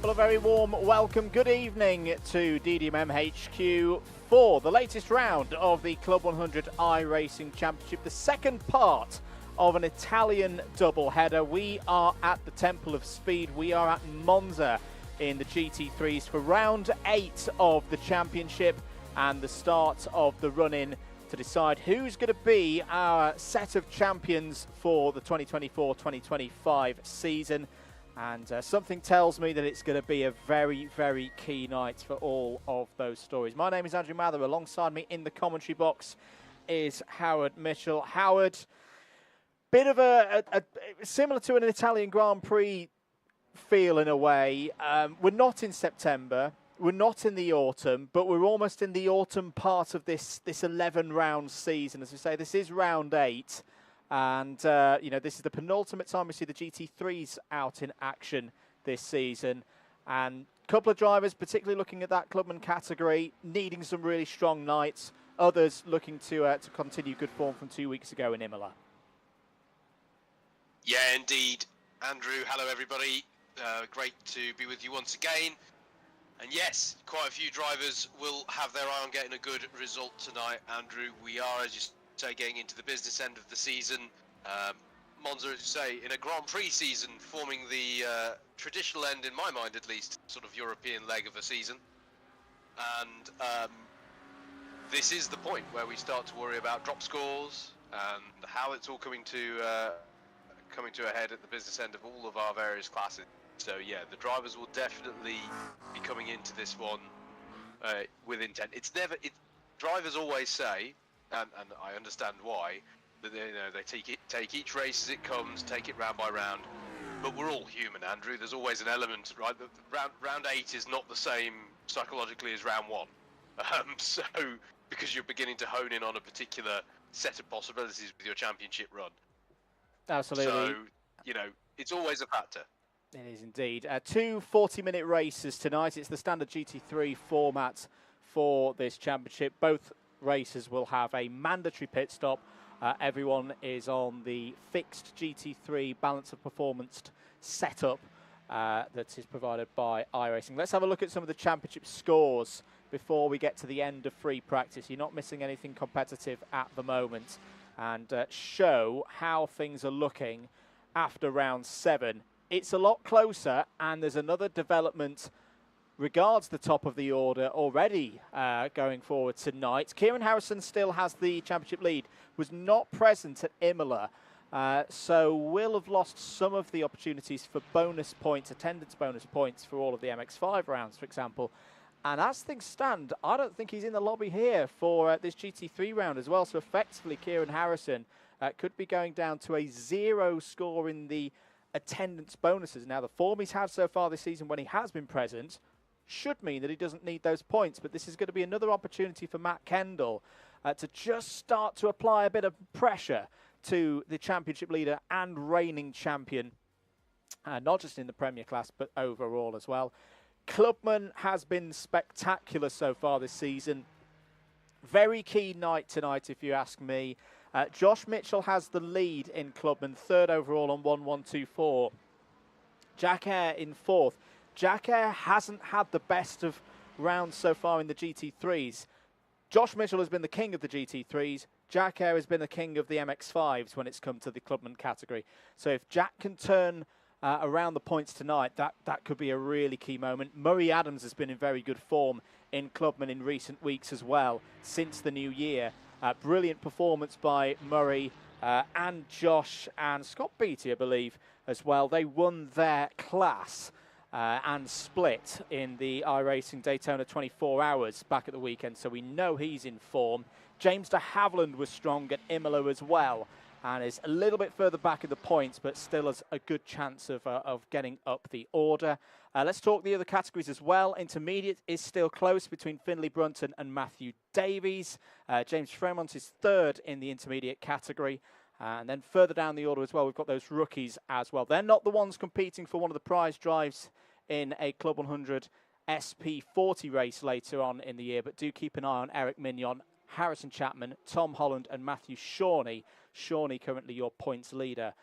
Well, a very warm welcome. Good evening to DDMM HQ for the latest round of the Club 100 iRacing Championship, the second part of an Italian double header. We are at the Temple of Speed. We are at Monza in the GT3s for round 8 of the championship and the start of the run-in to decide who's going to be our set of champions for the 2024-2025 season. And something tells me that it's going to be a very, very key night for all of those stories. My name is Andrew Mather. Alongside me in the commentary box is Howard Mitchell. Howard, bit of a similar to an Italian Grand Prix feel in a way. We're not in September. We're not in the autumn, but we're almost in the autumn part of this 11-round season. As we say, this is round 8. And, you know, this is the penultimate time we see the GT3s out in action this season. And a couple of drivers, particularly looking at that clubman category, needing some really strong nights. Others looking to continue good form from 2 weeks ago in Imola. Yeah, indeed. Andrew, hello, everybody. Great to be with you once again. And yes, quite a few drivers will have their eye on getting a good result tonight, Andrew. We are, as you say, getting into the business end of the season. Monza, as you say, in a Grand Prix season, forming the traditional end, in my mind at least, sort of European leg of a season. And this is the point where we start to worry about drop scores and how it's all coming to a head at the business end of all of our various classes. So yeah, the drivers will definitely be coming into this one with intent. Drivers always say, and I understand why, that they take each race as it comes, take it round by round. But we're all human, Andrew. There's always an element, right? Round 8 is not the same psychologically as round 1. So because you're beginning to hone in on a particular set of possibilities with your championship run. Absolutely. So, you know, it's always a factor. It is indeed. 2 40-minute races tonight. It's the standard GT3 format for this championship. Both races will have a mandatory pit stop. Everyone is on the fixed GT3 balance of performance setup that is provided by iRacing. Let's have a look at some of the championship scores before we get to the end of free practice. You're not missing anything competitive at the moment, and show how things are looking after round 7. It's a lot closer, and there's another development regards the top of the order already going forward tonight. Kieran Harrison still has the championship lead, was not present at Imola, so will have lost some of the opportunities for bonus points, attendance bonus points for all of the MX5 rounds, for example. And as things stand, I don't think he's in the lobby here for this GT3 round as well, so effectively Kieran Harrison could be going down to a 0 score in the attendance bonuses. Now, the form he's had so far this season when he has been present should mean that he doesn't need those points, but this is going to be another opportunity for Matt Kendall to just start to apply a bit of pressure to the championship leader and reigning champion, not just in the Premier class, but overall as well. Clubman has been spectacular so far this season. Very key night tonight, if you ask me. Josh Mitchell has the lead in Clubman, 3rd overall on 1-1-2-4. Jack Eyre in 4th. Jack Eyre hasn't had the best of rounds so far in the GT3s. Josh Mitchell has been the king of the GT3s. Jack Eyre has been the king of the MX5s when it's come to the Clubman category. So if Jack can turn around the points tonight, that could be a really key moment. Murray Adams has been in very good form in Clubman in recent weeks as well, since the new year. Brilliant performance by Murray and Josh and Scott Beattie, I believe, as well. They won their class and split in the iRacing Daytona 24 Hours back at the weekend, so we know he's in form. James de Havilland was strong at Imola as well and is a little bit further back in the points, but still has a good chance of getting up the order. Let's talk the other categories as well. Intermediate is still close between Finlay Brunton and Matthew Davies. James Fremont is 3rd in the intermediate category. And then further down the order as well, we've got those rookies as well. They're not the ones competing for one of the prize drives in a Club 100 SP40 race later on in the year, but do keep an eye on Eric Mignon, Harrison Chapman, Tom Holland and Matthew Shawnee. Shawnee currently your points leader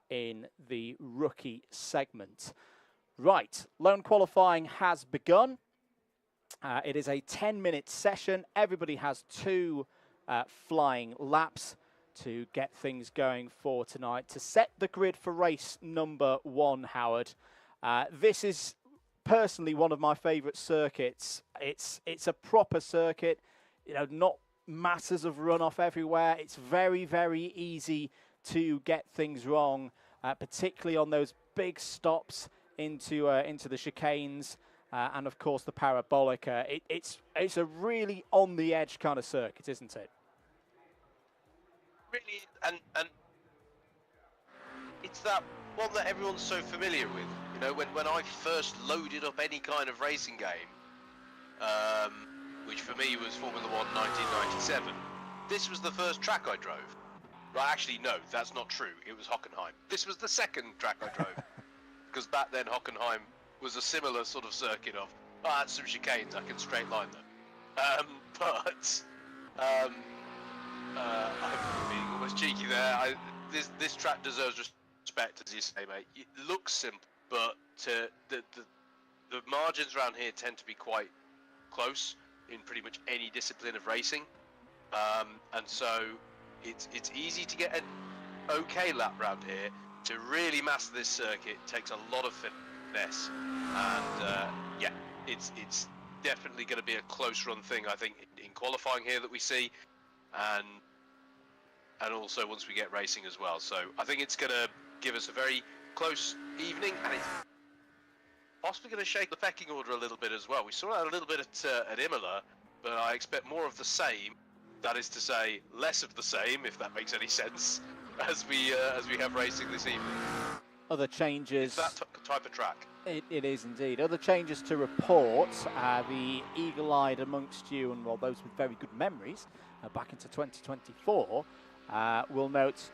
in the rookie segment. Right, lone qualifying has begun. It is a 10-minute session. Everybody has 2 flying laps to get things going for tonight. To set the grid for race number 1, Howard, this is personally one of my favourite circuits. It's a proper circuit, you know, not masses of runoff everywhere. It's very, very easy to get things wrong, particularly on those big stops into the chicanes. And of course the parabolic. It's a really on the edge kind of circuit, isn't it? Really, and it's that one that everyone's so familiar with. You know, when I first loaded up any kind of racing game, which for me was Formula 1 1997, this was the first track I drove. Right, actually no, that's not true. It was Hockenheim. This was the second track I drove, because back then Hockenheim was a similar sort of circuit of, oh, that's some chicanes, I can straight line them. I'm being almost cheeky there. This track deserves respect, as you say, mate. It looks simple, but the margins around here tend to be quite close in pretty much any discipline of racing, and so it's easy to get an okay lap round here. To really master this circuit takes a lot of finesse, and yeah, it's definitely going to be a close run thing, I think, in qualifying here that we see, and also once we get racing as well. So I think it's going to give us a very close evening, and it's possibly going to shake the pecking order a little bit as well. We saw that a little bit at Imola, but I expect more of the same. That is to say, less of the same, if that makes any sense, as we have racing this evening. Other changes. It's that type of track. It is indeed. Other changes to report. The eagle-eyed amongst you, and well, those with very good memories back into 2024, will note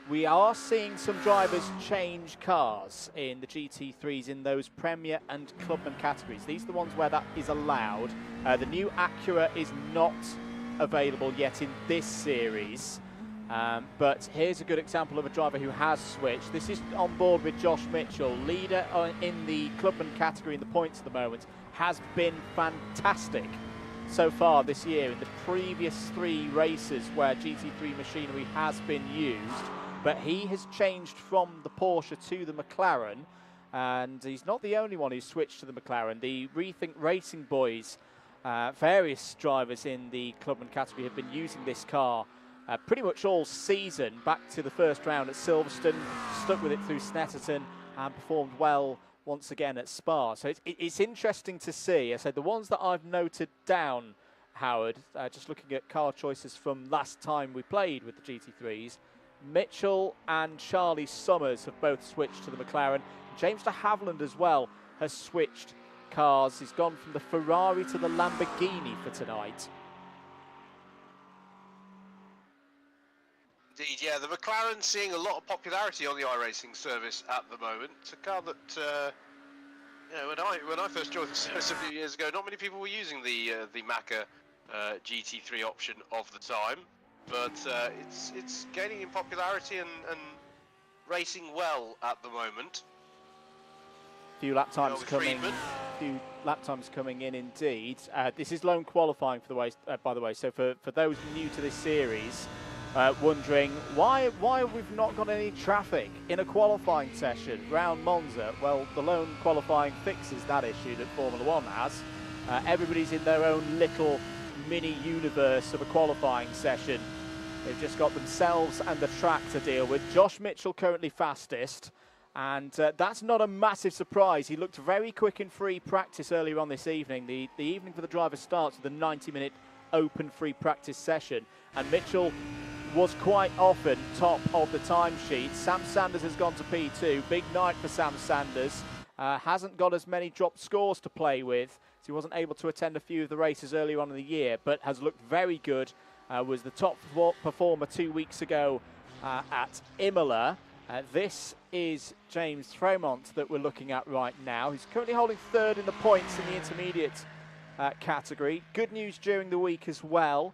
we are seeing some drivers change cars in the GT3s in those Premier and Clubman categories. These are the ones where that is allowed. The new Acura is not available yet in this series. But here's a good example of a driver who has switched. This is on board with Josh Mitchell, leader in the Clubman category in the points at the moment. Has been fantastic so far this year in the previous 3 races where GT3 machinery has been used. But he has changed from the Porsche to the McLaren, and he's not the only one who's switched to the McLaren. The Rethink Racing boys, various drivers in the Clubman category have been using this car pretty much all season, back to the first round at Silverstone, stuck with it through Snetterton, and performed well once again at Spa. So it's interesting to see. I said the ones that I've noted down, Howard, just looking at car choices from last time we played with the GT3s, Mitchell and Charlie Summers have both switched to the McLaren. James de Havilland as well has switched cars. He's gone from the Ferrari to the Lamborghini for tonight. Indeed, yeah, the McLaren's seeing a lot of popularity on the iRacing service at the moment. It's a car that, you know, when I first joined the service a few years ago, not many people were using the Macca GT3 option of the time, but it's gaining in popularity and racing well at the moment. Few lap times coming in indeed. This is lone qualifying for by the way. So for those new to this series, wondering why we've not got any traffic in a qualifying session round Monza. Well, the lone qualifying fixes that issue that Formula 1 has. Everybody's in their own little mini universe of a qualifying session. They've just got themselves and the track to deal with. Josh Mitchell currently fastest, and that's not a massive surprise. He looked very quick in free practice earlier on this evening. The evening for the driver starts with a 90-minute open free practice session, and Mitchell was quite often top of the timesheet. Sam Sanders has gone to P2. Big night for Sam Sanders. Hasn't got as many dropped scores to play with, so he wasn't able to attend a few of the races earlier on in the year, but has looked very good. Was the top performer 2 weeks ago at Imola. This is James Fremont that we're looking at right now. He's currently holding 3rd in the points in the intermediate category. Good news during the week as well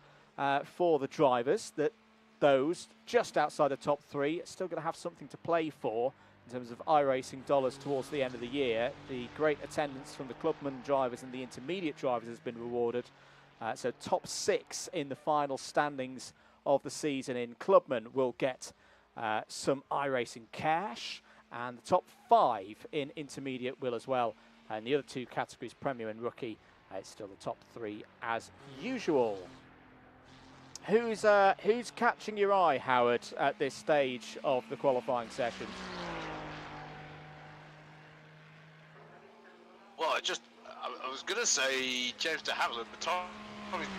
for the drivers, that those just outside the top 3 are still going to have something to play for in terms of iRacing dollars towards the end of the year. The great attendance from the Clubman drivers and the intermediate drivers has been rewarded. So top 6 in the final standings of the season in Clubman will get some iRacing cash, and the top 5 in intermediate will as well. And the other 2 categories, Premier and Rookie, it's still the top 3 as usual. Who's catching your eye, Howard, at this stage of the qualifying session? Well, I was going to say James de Havilland, but Tom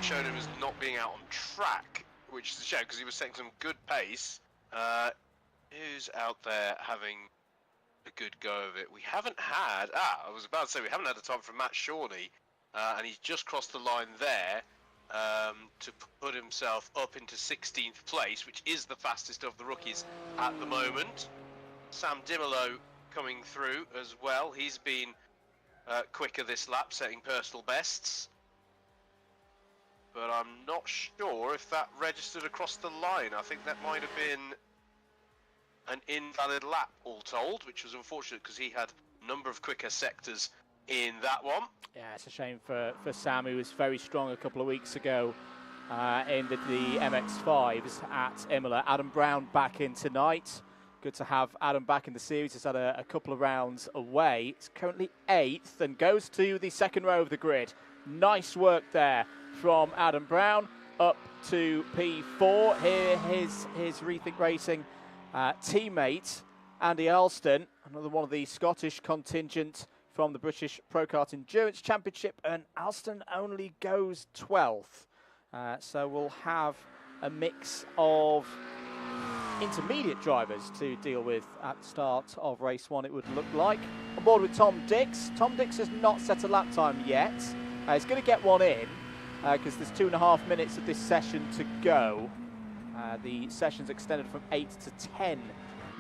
showed him as not being out on track, which is a shame because he was taking some good pace. Who's out there having a good go of it? We haven't had, I was about to say we haven't had a time from Matt Shawnee, and he's just crossed the line there to put himself up into 16th place, which is the fastest of the rookies at the moment. Sam Dimolo coming through as well. He's been quicker this lap, setting personal bests. But I'm not sure if that registered across the line. I think that might have been an invalid lap, all told, which was unfortunate because he had a number of quicker sectors in that one. Yeah, it's a shame for Sam, who was very strong a couple of weeks ago in the MX-5s at Imola. Adam Brown back in tonight. Good to have Adam back in the series. He's had a couple of rounds away. It's currently 8th and goes to the second row of the grid. Nice work there from Adam Brown, up to P4. Here his Rethink Racing teammate, Andy Alston, another one of the Scottish contingent from the British Pro Kart Endurance Championship, and Alston only goes 12th. So we'll have a mix of intermediate drivers to deal with at the start of race 1, it would look like. On board with Tom Dix. Tom Dix has not set a lap time yet. He's going to get one in because there's 2.5 minutes of this session to go. The session's extended from 8 to 10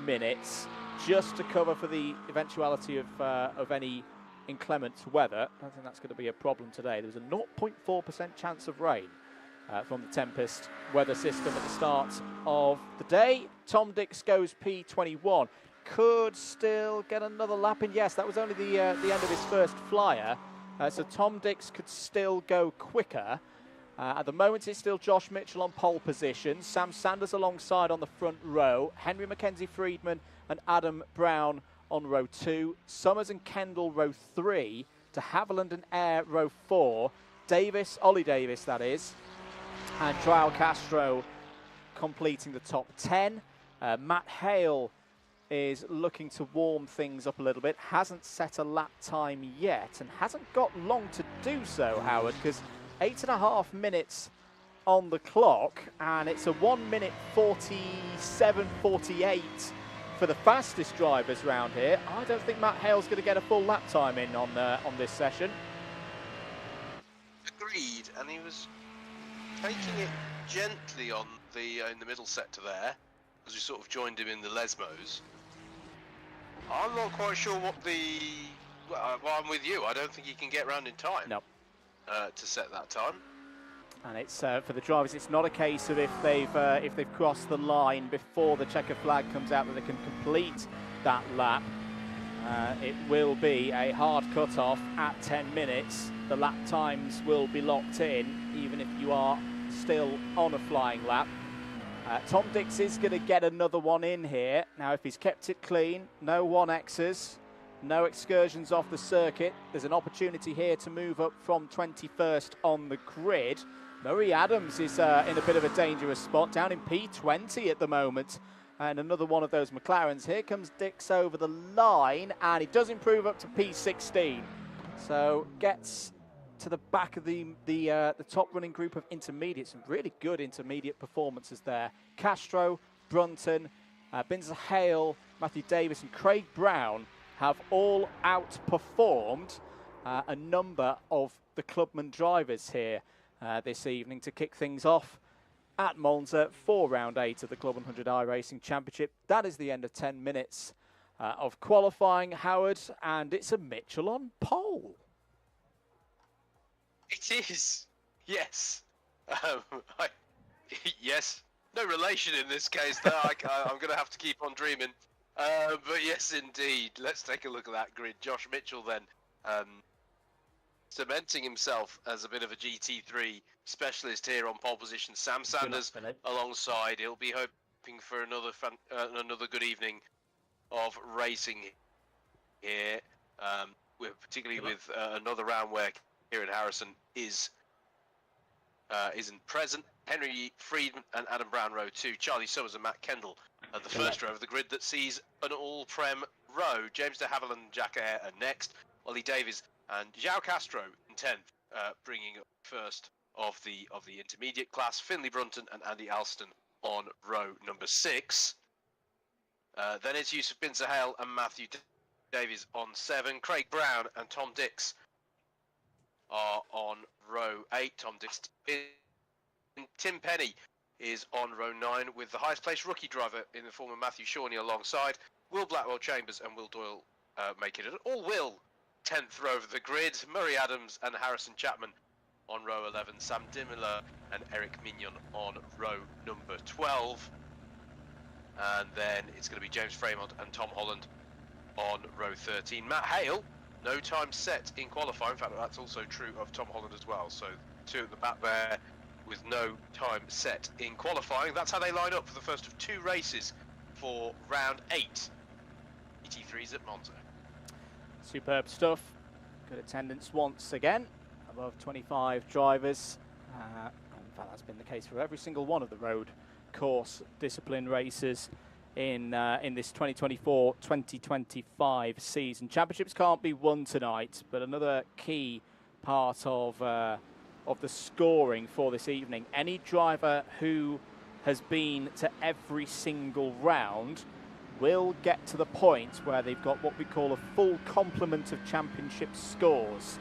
minutes just to cover for the eventuality of any inclement weather. I don't think that's going to be a problem today. There's a 0.4% chance of rain from the Tempest weather system at the start of the day. Tom Dix goes P21. Could still get another lap in. Yes, that was only the end of his first flyer. So Tom Dix could still go quicker. At the moment, it's still Josh Mitchell on pole position. Sam Sanders alongside on the front row. Henry Mackenzie Friedman and Adam Brown on row 2. Summers and Kendall row 3. De Havilland and Eyre row 4. Davis, Ollie Davis that is, and Joao Castro completing the top 10. Matt Hale is looking to warm things up a little bit. Hasn't set a lap time yet and hasn't got long to do so, Howard, because 8.5 minutes on the clock, and it's a 1 minute 47.48 for the fastest drivers round here. I don't think Matt Hale's going to get a full lap time in on this session. Agreed, and he was taking it gently on the in the middle sector there, as we sort of joined him in the Lesmos. I'm not quite sure what well, I'm with you. I don't think he can get round in time. No. To set that time. And it's for the drivers, it's not a case of if they've crossed the line before the checker flag comes out that they can complete that lap. It will be a hard cut-off at 10 minutes. The lap times will be locked in, even if you are still on a flying lap. Tom Dix is going to get another one in here. Now, if he's kept it clean, no 1Xs, no excursions off the circuit, there's an opportunity here to move up from 21st on the grid. Murray Adams is in a bit of a dangerous spot, down in P20 at the moment. And another one of those McLarens. Here comes Dix over the line, and he does improve up to P16. So gets to the back of the top running group of intermediates. Some really good intermediate performances there. Castro, Brunton, Binzer Hale, Matthew Davis and Craig Brown have all outperformed a number of the Clubman drivers here this evening to kick things off at Monza for round 8 of the CLUB100 iRacing Championship. That is the end of 10 minutes of qualifying, Howard, and it's a Mitchell on pole. It is, yes. Yes, no relation in this case, though. I'm going to have to keep on dreaming. But yes, indeed. Let's take a look at that grid. Josh Mitchell then cementing himself as a bit of a GT3 specialist here on pole position. Sam Sanders alongside. He'll be hoping for another good evening of racing here, particularly with another round where Kieran Harrison isn't present. Henry Friedman and Adam Brown row 2, Charlie Summers and Matt Kendall at the first row of the grid that sees an all-prem row. James de Havilland and Jack Ayer are next. Ollie Davies and João Castro in 10th, bringing up first of the intermediate class. Finley Brunton and Andy Alston on row number 6. Then it's Yusuf Bin Sahel and Matthew Davies on 7. Craig Brown and Tom Dix are on row 8. Tom Dix. Tim Penny is on row 9 with the highest placed rookie driver in the form of Matthew Shawnee alongside. Will Blackwell Chambers and Will Doyle make it an all-Will 10th row of the grid. Murray Adams and Harrison Chapman on row 11. Sam Dimiller and Eric Mignon on row number 12. And then it's going to be James Fremont and Tom Holland on row 13. Matt Hale, no time set in qualifying. In fact, that's also true of Tom Holland as well. So 2 at the back there with no time set in qualifying. That's how they line up for the first of 2 races for round 8. GT3s at Monza. Superb stuff. Good attendance once again. Above 25 drivers. In fact, that's been the case for every single one of the road course discipline races in this 2024-2025 season. Championships can't be won tonight, but another key part of the scoring for this evening. Any driver who has been to every single round will get to the point where they've got what we call a full complement of championship scores.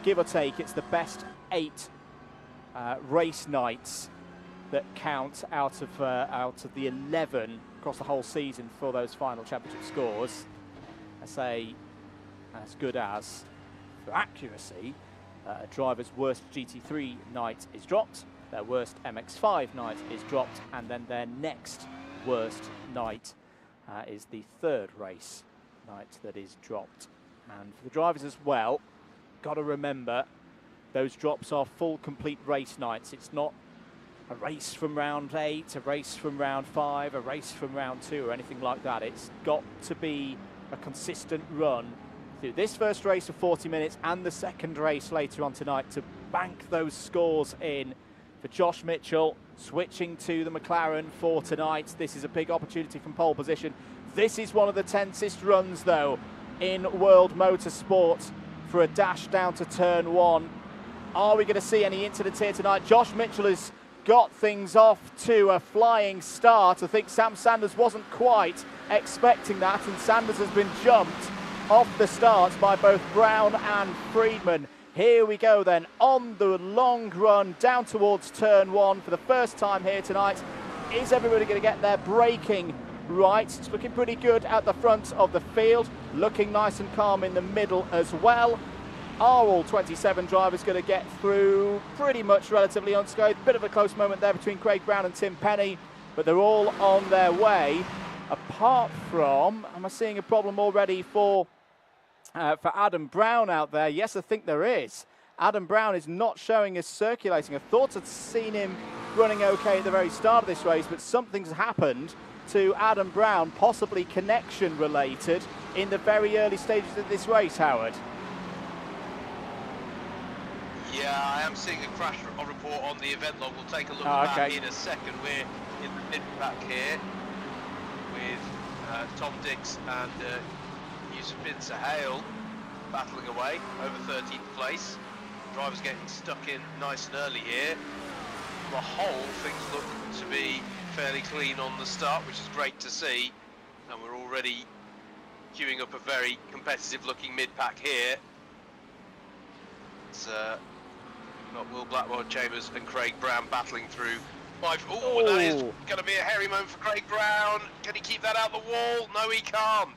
Give or take, it's the best 8 race nights that count out of the 11 across the whole season for those final championship scores. I say as good as, for accuracy, a driver's worst GT3 night is dropped, their worst MX5 night is dropped, and then their next worst night is the 3rd race night that is dropped. And for the drivers as well, got to remember those drops are full complete race nights. It's not a race from round 8, a race from round 5, a race from round 2 or anything like that. It's got to be a consistent run through this first race of 40 minutes and the second race later on tonight to bank those scores in. For Josh Mitchell, switching to the McLaren for tonight. This is a big opportunity from pole position. This is one of the tensest runs, though, in World Motorsport for a dash down to turn 1. Are we going to see any incidents here tonight? Josh Mitchell has got things off to a flying start. I think Sam Sanders wasn't quite expecting that, and Sanders has been jumped off the start by both Brown and Friedman. Here we go then, on the long run down towards turn 1 for the first time here tonight. Is everybody going to get their braking right? It's looking pretty good at the front of the field, looking nice and calm in the middle as well. Are all 27 drivers going to get through pretty much relatively unscathed? Bit of a close moment there between Craig Brown and Tim Penny, but they're all on their way. Apart from, am I seeing a problem already for Adam Brown out there? Yes, I think there is. Adam Brown is not showing as circulating. I thought I'd seen him running okay at the very start of this race, but something's happened to Adam Brown, possibly connection related, in the very early stages of this race, Howard. Yeah, I am seeing a crash report on the event log. We'll take a look at that in a second. We're in the mid-pack here with Tom Dix and Yusuf Bin Sahel battling away over 13th place. Drivers getting stuck in nice and early here. On the whole, things look to be fairly clean on the start, which is great to see. And we're already queuing up a very competitive looking mid-pack here. It's got Will Blackwell Chambers and Craig Brown battling through. Oh, that is going to be a hairy moment for Craig Brown. Can he keep that out the wall? No, he can't.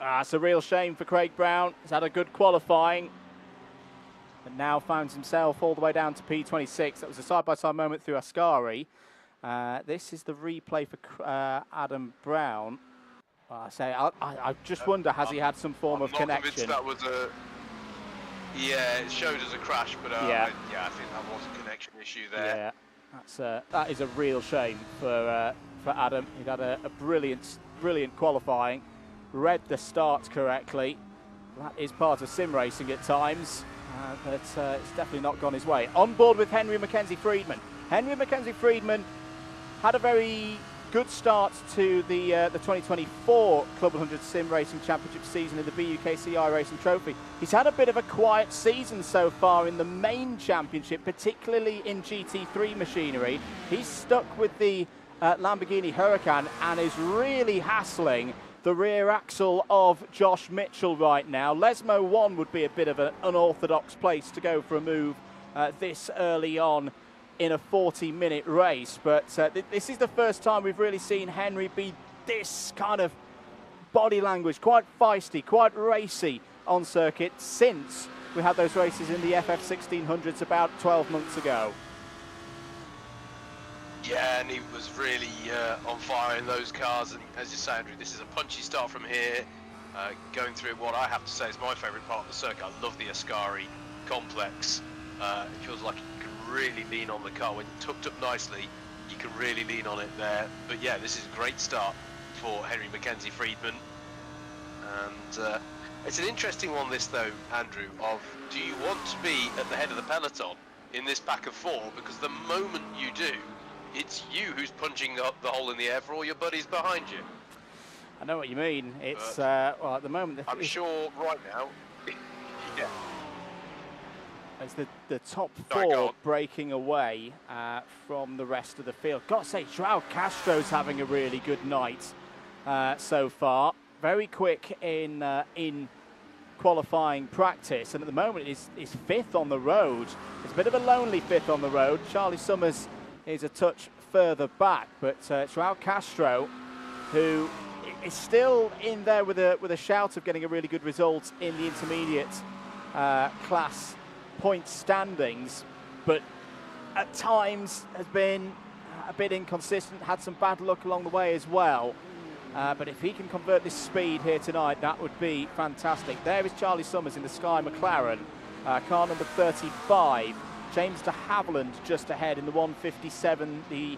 It's a real shame for Craig Brown. He's had a good qualifying, but now finds himself all the way down to P26. That was a side-by-side moment through Ascari. This is the replay for Adam Brown. I just wonder, has he had some form of connection? That was a... Yeah, it showed as a crash, but yeah, I think that was a connection issue there. Yeah, that is a real shame for Adam. He'd had a brilliant qualifying, read the starts correctly. That is part of sim racing at times, but it's definitely not gone his way. On board with Henry Mackenzie Friedman. Henry Mackenzie Friedman had a very good start to the 2024 Club 100 Sim Racing Championship season in the BUKC iRACING Trophy. He's had a bit of a quiet season so far in the main championship, particularly in GT3 machinery. He's stuck with the Lamborghini Huracan and is really hassling the rear axle of Josh Mitchell right now. Lesmo 1 would be a bit of an unorthodox place to go for a move this early on in a 40-minute race, but this is the first time we've really seen Henry be this kind of body language, quite feisty, quite racy on circuit since we had those races in the FF1600s about 12 months ago. Yeah, and he was really on fire in those cars, and as you say, Andrew, this is a punchy start from here, going through what I have to say is my favourite part of the circuit. I love the Ascari complex. It feels like really lean on the car. When tucked up nicely, you can really lean on it there. But yeah, this is a great start for Henry Mackenzie Friedman, and it's an interesting one this though, Andrew, of do you want to be at the head of the peloton in this pack of 4, because the moment you do, it's you who's punching up the hole in the air for all your buddies behind you. I know what you mean. It's well, at the moment I'm sure right now yeah. It's the top 4 breaking away from the rest of the field. Got to say, Joao Castro's having a really good night so far. Very quick in qualifying practice, and at the moment is 5th on the road. It's a bit of a lonely 5th on the road. Charlie Summers is a touch further back, but Joao Castro, who is still in there with a shout of getting a really good result in the intermediate class point standings, but at times has been a bit inconsistent, had some bad luck along the way as well. But if he can convert this speed here tonight, that would be fantastic. There is Charlie Summers in the Sky McLaren, car number 35. James de Havilland just ahead in the 157, the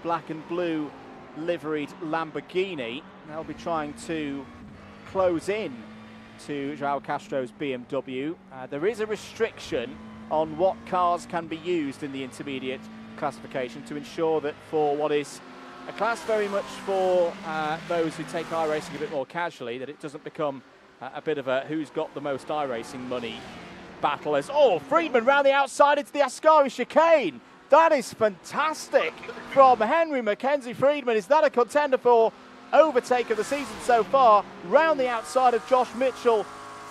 black and blue liveried Lamborghini. They'll be trying to close in to Joao Castro's BMW. There is a restriction on what cars can be used in the intermediate classification to ensure that for what is a class very much for those who take iRacing a bit more casually, that it doesn't become a bit of a who's got the most iRacing money battle. As Friedman round the outside into the Ascari chicane. That is fantastic from Henry Mackenzie Friedman. Is that a contender for overtake of the season so far? Round the outside of Josh Mitchell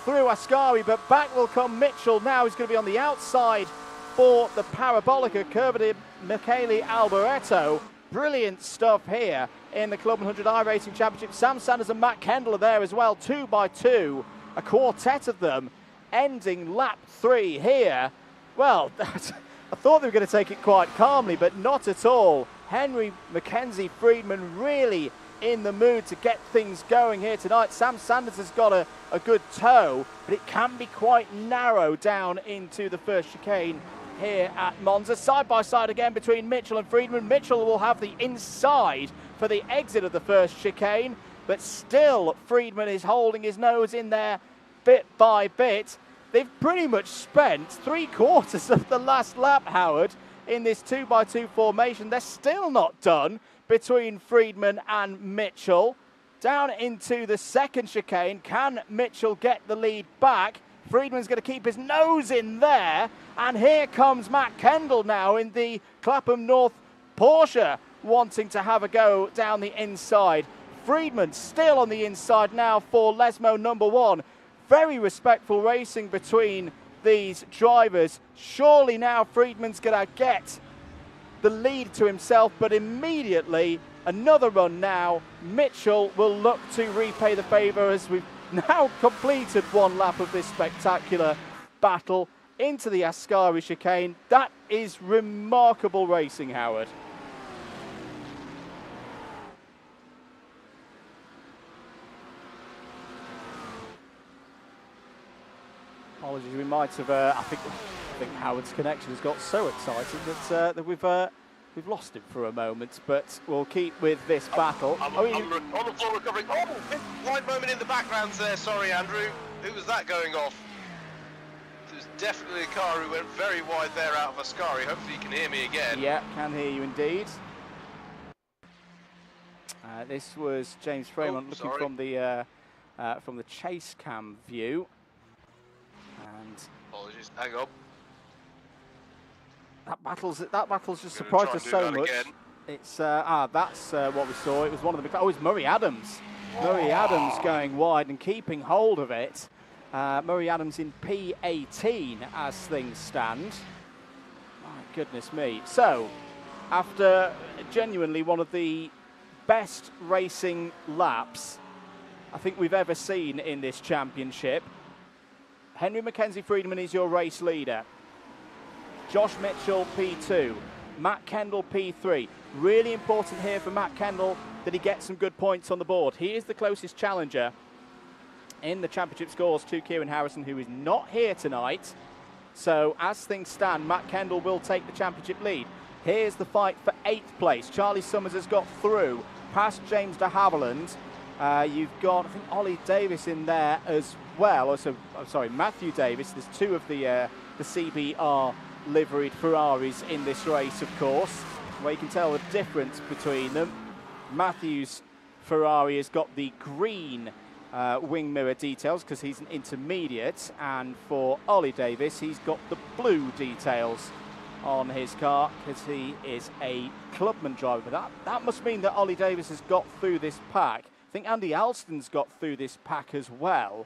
through Ascari, but back will come Mitchell now. He's going to be on the outside for the Parabolica Curva Michele Alboreto. Brilliant stuff here in the Club 100 iRacing Championship. Sam Sanders and Matt Kendall are there as well, 2 by 2, a quartet of them, ending lap 3 here. Well, I thought they were going to take it quite calmly, but not at all. Henry Mackenzie Friedman really in the mood to get things going here tonight. Sam Sanders has got a good toe, but it can be quite narrow down into the first chicane here at Monza. Side by side again between Mitchell and Friedman. Mitchell will have the inside for the exit of the first chicane, but still Friedman is holding his nose in there bit by bit. They've pretty much spent 3/4 of the last lap, Howard, in this 2x2 formation. They're still not done between Friedman and Mitchell. Down into the second chicane. Can Mitchell get the lead back? Friedman's going to keep his nose in there. And here comes Matt Kendall now in the Clapham North Porsche, wanting to have a go down the inside. Friedman still on the inside now for Lesmo number 1. Very respectful racing between these drivers. Surely now Friedman's going to get the lead to himself, but immediately another run now. Mitchell will look to repay the favour as we've now completed 1 lap of this spectacular battle into the Ascari chicane. That is remarkable racing, Howard. Apologies, we might have. I think Howard's connection has got so exciting that we've lost him for a moment. But we'll keep with this battle. I'm on the floor recovering. Oh, blind moment in the background there. Sorry, Andrew. Who was that going off? There's definitely a car who went very wide there out of Ascari. Hopefully you can hear me again. Yeah, can hear you indeed. This was James Fremont looking from the chase cam view. And apologies, hang on. That battle's just surprised us so much. Again. It's that's what we saw. It was one of the big. Oh, it's Murray Adams. Murray Adams going wide and keeping hold of it. Murray Adams in P18 as things stand. My goodness me. So, after genuinely one of the best racing laps I think we've ever seen in this championship, Henry Mackenzie Friedman is your race leader. Josh Mitchell P2, Matt Kendall P3. Really important here for Matt Kendall that he gets some good points on the board. He is the closest challenger in the championship scores to Kieran Harrison, who is not here tonight. So as things stand, Matt Kendall will take the championship lead. Here's the fight for 8th place. Charlie Summers has got through past James de Havilland. You've got, I think, Ollie Davis in there as well. Also, I'm sorry, Matthew Davis. There's two of the CBR liveried Ferraris in this race, of course, where you can tell the difference between them. Matthew's Ferrari has got the green wing mirror details because he's an intermediate, and for Ollie Davis, he's got the blue details on his car because he is a clubman driver. That must mean that Ollie Davis has got through this pack. I think Andy Alston's got through this pack as well.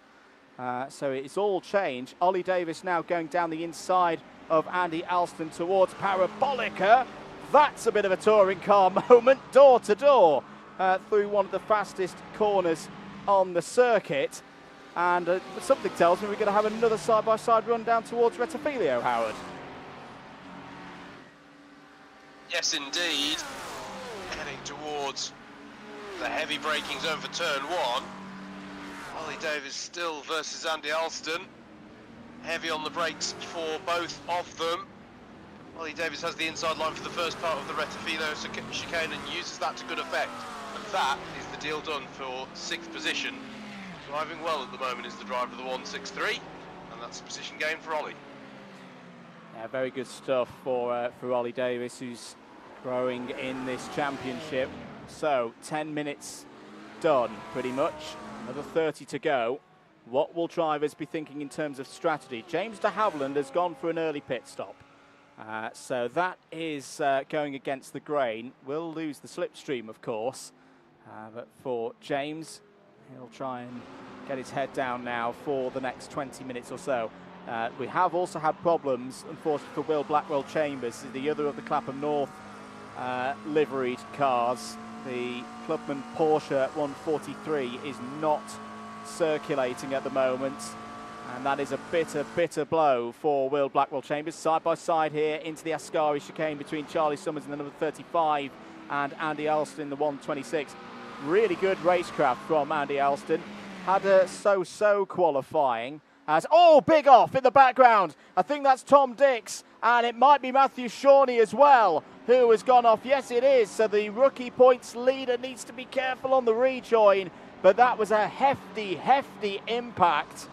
So it's all changed. Ollie Davis now going down the inside of Andy Alston towards Parabolica. That's a bit of a touring car moment, door to door, through one of the fastest corners on the circuit. And something tells me we're going to have another side-by-side run down towards Rettifilio, Howard. Yes, indeed. Heading towards the heavy braking zone for turn 1. Ollie Davis still versus Andy Alston. Heavy on the brakes for both of them. Ollie Davis has the inside line for the first part of the Rettifilio chicane and uses that to good effect. And that is the deal done for 6th position. Driving well at the moment is the driver of the 163, and that's a position gain for Ollie. Yeah, very good stuff for Ollie Davis, who's growing in this championship. So 10 minutes done, pretty much. Another 30 to go. What will drivers be thinking in terms of strategy? James de Havilland has gone for an early pit stop. So that is going against the grain. Will lose the slipstream, of course. But for James, he'll try and get his head down now for the next 20 minutes or so. We have also had problems, unfortunately, for Will Blackwell-Chambers, the other of the Clapham North liveried cars. The Clubman Porsche 143 is not circulating at the moment, and that is a bitter blow for Will Blackwell-Chambers. Side by side here into the Ascari chicane between Charlie Summers in the number 35 and Andy Alston in the 126. Really good racecraft from Andy Alston. Had a so-so qualifying. As big off in the background. I think that's Tom Dix, and it might be Matthew Shawnee as well, who has gone off. Yes, it is. So the rookie points leader needs to be careful on the rejoin, but that was a hefty impact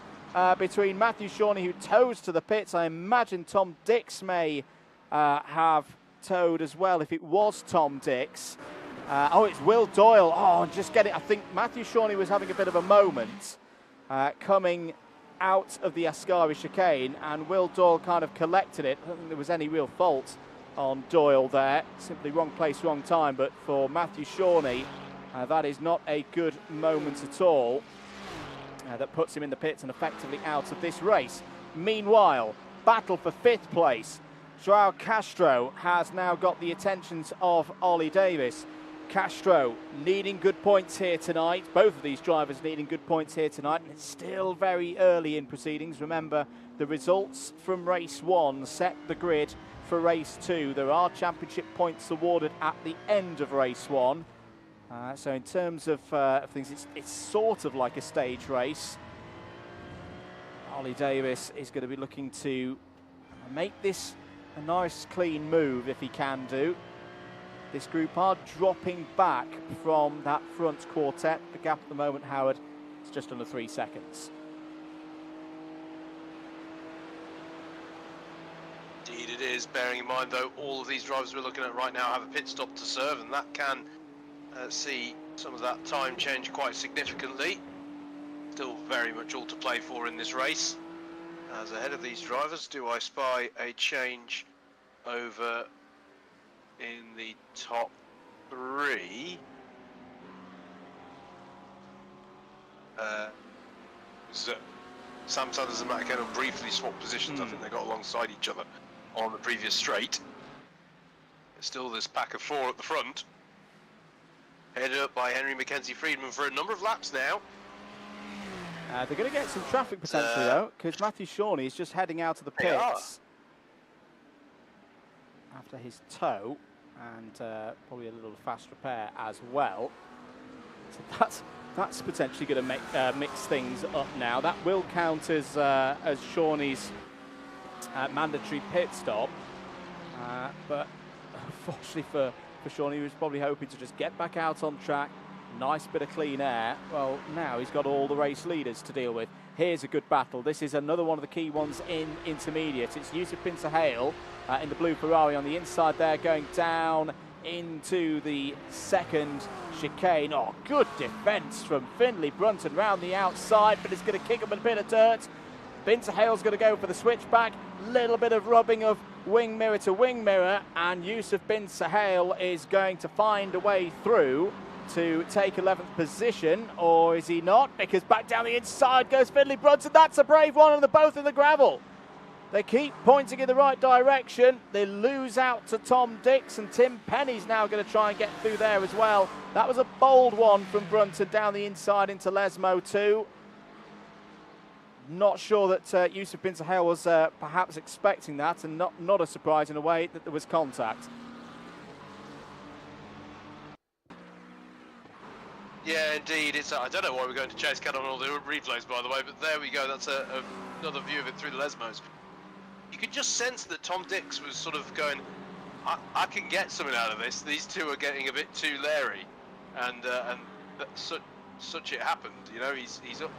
between Matthew Shawnee, who tows to the pits. I imagine Tom Dix may have towed as well if it was Tom Dix. It's Will Doyle. Just get it. I think Matthew Shawnee was having a bit of a moment coming out of the Ascari chicane, and Will Doyle kind of collected it. I don't think there was any real fault on Doyle there. Simply wrong place, wrong time. But for Matthew Shawnee, that is not a good moment at all. That puts him in the pits and effectively out of this race. Meanwhile, battle for 5th place. Joao Castro has now got the attentions of Ollie Davis. Castro needing good points here tonight. Both of these drivers needing good points here tonight. And it's still very early in proceedings. Remember, the results from race 1 set the grid for race 2. There are championship points awarded at the end of race 1. So in terms of things, it's sort of like a stage race. Ollie Davis is going to be looking to make this a nice clean move if he can do. This group are dropping back from that front quartet. The gap at the moment, Howard, is just under 3 seconds. Indeed it is, bearing in mind though all of these drivers we're looking at right now have a pit stop to serve, and that can see some of that time change quite significantly. Still very much all to play for in this race. As ahead of these drivers, do I spy a change over in the top 3? So Sam Sanders and Matt Kendall briefly swapped positions. I think they got alongside each other on the previous straight. There's still this pack of 4 at the front, headed up by Henry Mackenzie Friedman for a number of laps now. They're going to get some traffic potentially though, because Matthew Shawnee is just heading out of the pits after his tow, and probably a little fast repair as well. So that's potentially going to mix things up now. That will count as Shawnee's mandatory pit stop, but unfortunately for Shawnee, he was probably hoping to just get back out on track. Nice bit of clean air. Well, now he's got all the race leaders to deal with. Here's a good battle. This is another one of the key ones in intermediate. It's Yusuf Bin Sahel in the blue Ferrari on the inside there, going down into the second chicane. Oh, good defence from Finley Brunton round the outside, but it's going to kick up a bit of dirt. Bin Sahel's going to go for the switchback. Little bit of rubbing of wing mirror to wing mirror, and Yusuf Bin Sahel is going to find a way through to take 11th position, or is he not? Because back down the inside goes Finley Brunton. That's a brave one, and they're both in the gravel. They keep pointing in the right direction. They lose out to Tom Dix, and Tim Penny's now going to try and get through there as well. That was a bold one from Brunton down the inside into Lesmo too. Not sure that Yusuf Bin Sahel was perhaps expecting that, and not a surprise in a way that there was contact. Yeah, indeed. It's I don't know why we're going to chase cat on all the replays, by the way, but there we go. That's another view of it through the Lesmos. You could just sense that Tom Dix was sort of going, I can get something out of this. These two are getting a bit too leery, and such it happened. You know, he's up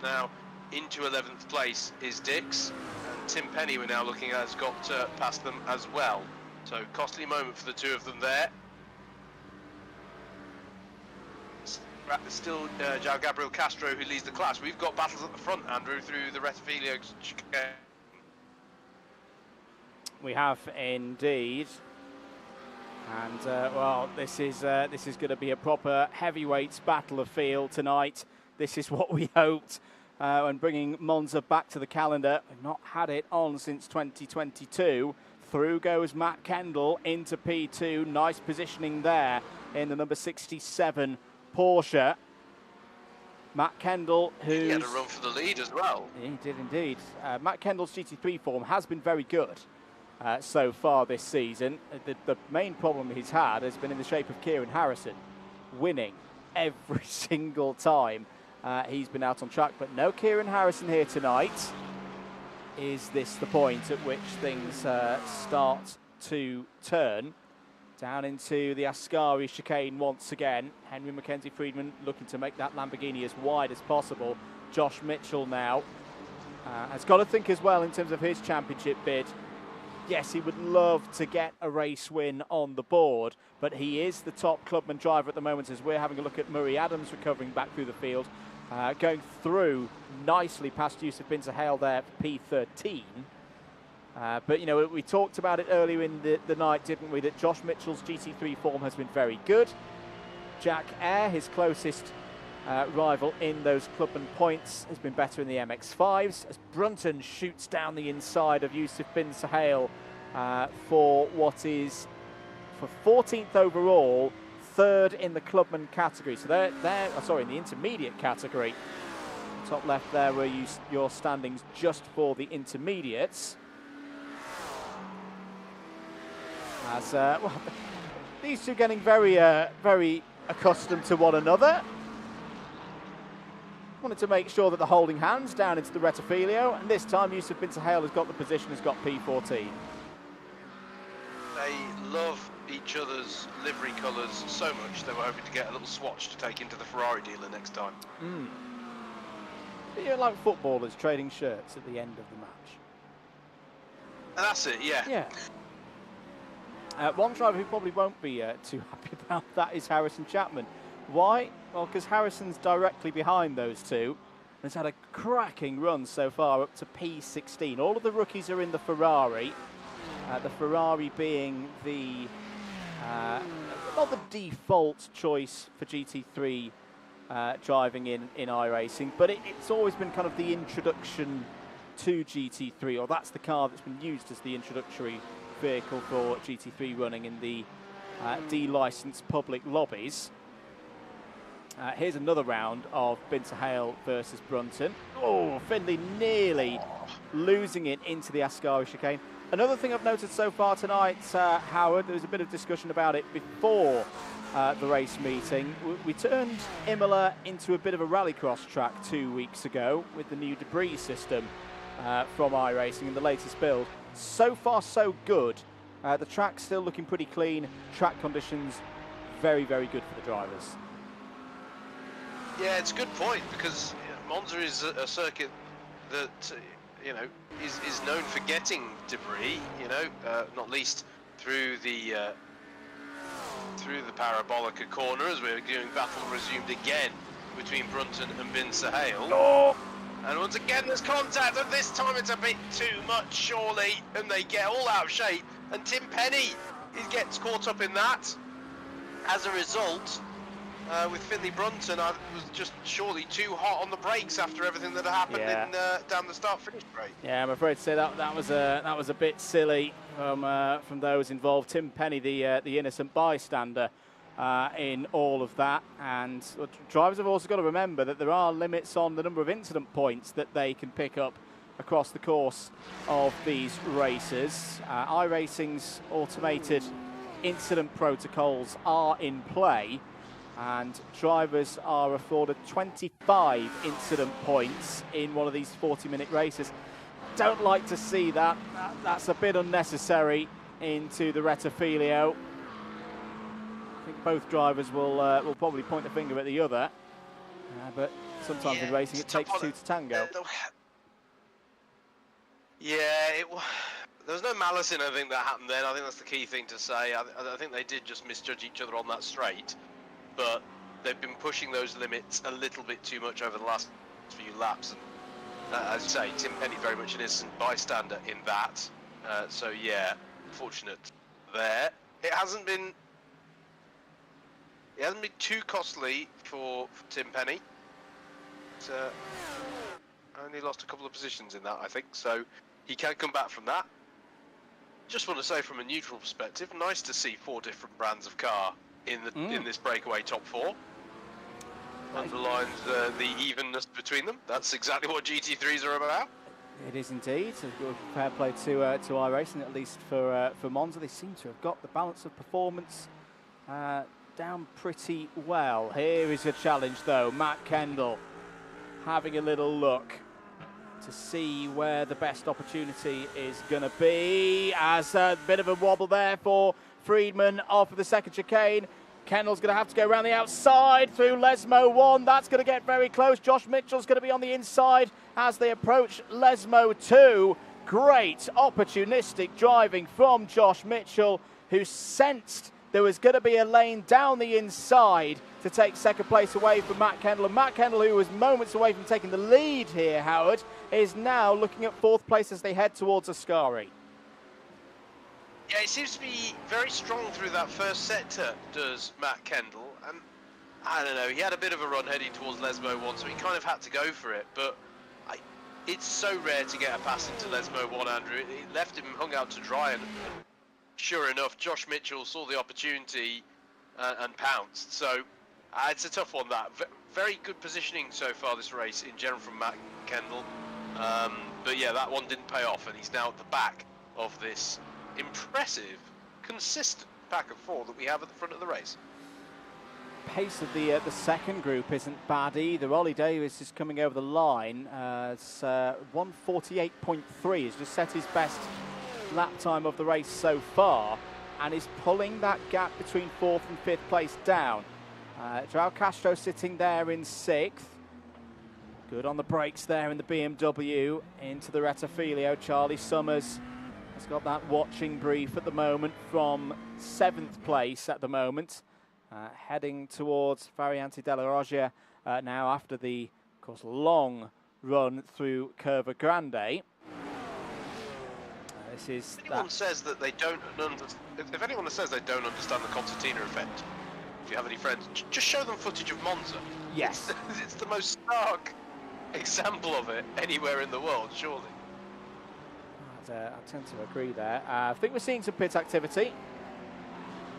now into 11th place is Dix, and Tim Penny we're now looking at has got past them as well. So costly moment for the two of them there. Still João Gabriel Castro who leads the class. We've got battles at the front, Andrew, through the Rettifilio chicane. We have indeed, and well, this is going to be a proper heavyweights battle of field tonight. This is what we hoped when bringing Monza back to the calendar. We've not had it on since 2022. Through goes Matt Kendall into P2. Nice positioning there in the number 67 Porsche. Matt Kendall, who he had a run for the lead as well. He did indeed. Matt Kendall's GT3 form has been very good so far this season. The main problem he's had has been in the shape of Kieran Harrison, winning every single time he's been out on track. But no Kieran Harrison here tonight. Is this the point at which things start to turn? Down into the Ascari chicane once again. Henry Mackenzie Friedman looking to make that Lamborghini as wide as possible. Josh Mitchell now has got to think as well in terms of his championship bid. Yes, he would love to get a race win on the board, but he is the top clubman driver at the moment as we're having a look at Murray Adams recovering back through the field. Going through nicely past Yusuf Bin Sahel there for P13. But, you know, we talked about it earlier in the night, didn't we, that Josh Mitchell's GT3 form has been very good. Jack Eyre, his closest rival in those clubman points, has been better in the MX-5s, as Brunton shoots down the inside of Yusuf Bin Sahel for what is, for 14th overall, 3rd in the clubman category. So they're sorry, in the intermediate category. Top left there where your standings just for the intermediates. As well, these two getting very, very accustomed to one another. Wanted to make sure that the holding hands down into the Rettifilio, and this time Yusuf Bin Sahel has got the position, has got P14. They love each other's livery colours so much they were hoping to get a little swatch to take into the Ferrari dealer next time. You're like footballers trading shirts at the end of the match. And that's it, yeah. Yeah. One driver who probably won't be too happy about that is Harrison Chapman. Why? Well, because Harrison's directly behind those two. Has had a cracking run so far, up to P16. All of the rookies are in the Ferrari. The Ferrari being the not the default choice for GT3 driving in iRacing, but it's always been kind of the introduction to GT3, or that's the car that's been used as the introductory vehicle for GT3 running in the de-licensed public lobbies. Here's another round of Bin Sahel versus Brunton. Oh, Findlay nearly losing it into the Ascari chicane. Another thing I've noted so far tonight, Howard, there was a bit of discussion about it before the race meeting. We turned Imola into a bit of a rallycross track 2 weeks ago with the new debris system from iRacing in the latest build. So far, so good. The track's still looking pretty clean. Track conditions, very, very good for the drivers. Yeah, it's a good point, because Monza is a circuit that is known for getting debris. Not least through the Parabolica corner, as we're doing battle resumed again between Brunton and Bin Sahel. Oh. And once again there's contact, and this time it's a bit too much, surely, and they get all out of shape, and Tim Penny gets caught up in that. As a result, with Finley Brunton, I was just surely too hot on the brakes after everything that had happened in down the start-finish straight. Yeah, I'm afraid to say that was a bit silly from those involved. Tim Penny, the innocent bystander in all of that, and drivers have also got to remember that there are limits on the number of incident points that they can pick up across the course of these races. iRacing's automated incident protocols are in play, and drivers are afforded 25 incident points in one of these 40-minute races. Don't like to see that. That's a bit unnecessary into the Rettifilio. I think both drivers will probably point the finger at the other, but sometimes in racing it takes two to tango. Yeah, there was no malice in anything that happened then. I think that's the key thing to say. I think they did just misjudge each other on that straight, but they've been pushing those limits a little bit too much over the last few laps. And as you say, Tim Penny very much an innocent bystander in that. So yeah, unfortunate there. It hasn't been too costly for Tim Penny. It's only lost a couple of positions in that, I think, so he can come back from that. Just want to say, from a neutral perspective, nice to see 4 different brands of car in this breakaway top 4. Underlines the evenness between them. That's exactly what GT3s are about. It is indeed. So fair play to iRacing, at least for Monza. They seem to have got the balance of performance down pretty well. Here is a challenge, though. Matt Kendall having a little look to see where the best opportunity is going to be. As a bit of a wobble there for Friedman off of the second chicane. Kendall's going to have to go around the outside through Lesmo 1. That's going to get very close. Josh Mitchell's going to be on the inside as they approach Lesmo 2. Great opportunistic driving from Josh Mitchell, who sensed there was going to be a lane down the inside to take second place away from Matt Kendall. And Matt Kendall, who was moments away from taking the lead here, Howard, is now looking at 4th place as they head towards Ascari. Yeah, he seems to be very strong through that first sector, does Matt Kendall. And I don't know, he had a bit of a run heading towards Lesmo 1, so he kind of had to go for it. But it's so rare to get a pass into Lesmo 1, Andrew. It left him hung out to dry, and sure enough, Josh Mitchell saw the opportunity and pounced. So it's a tough one, that. Very good positioning so far this race in general from Matt Kendall. But yeah, that one didn't pay off, and he's now at the back of this impressive, consistent pack of 4 that we have at the front of the race. pace of the second group isn't bad either. Ollie Davis is coming over the line. It's 1:48.3. He's just set his best lap time of the race so far, and is pulling that gap between 4th and 5th place down. Joao Castro sitting there in 6th. Good on the brakes there in the BMW. Into the Retafilio. Charlie Summers has got that watching brief at the moment from 7th place at the moment. Heading towards Variante della Roggia now after the, of course, long run through Curva Grande. This is if anyone says that they don't if anyone says they don't understand the concertina effect, if you have any friends, just show them footage of MONZA. Yes. It's the most stark example of it anywhere in the world, surely. I tend to agree there. I think we're seeing some pit activity.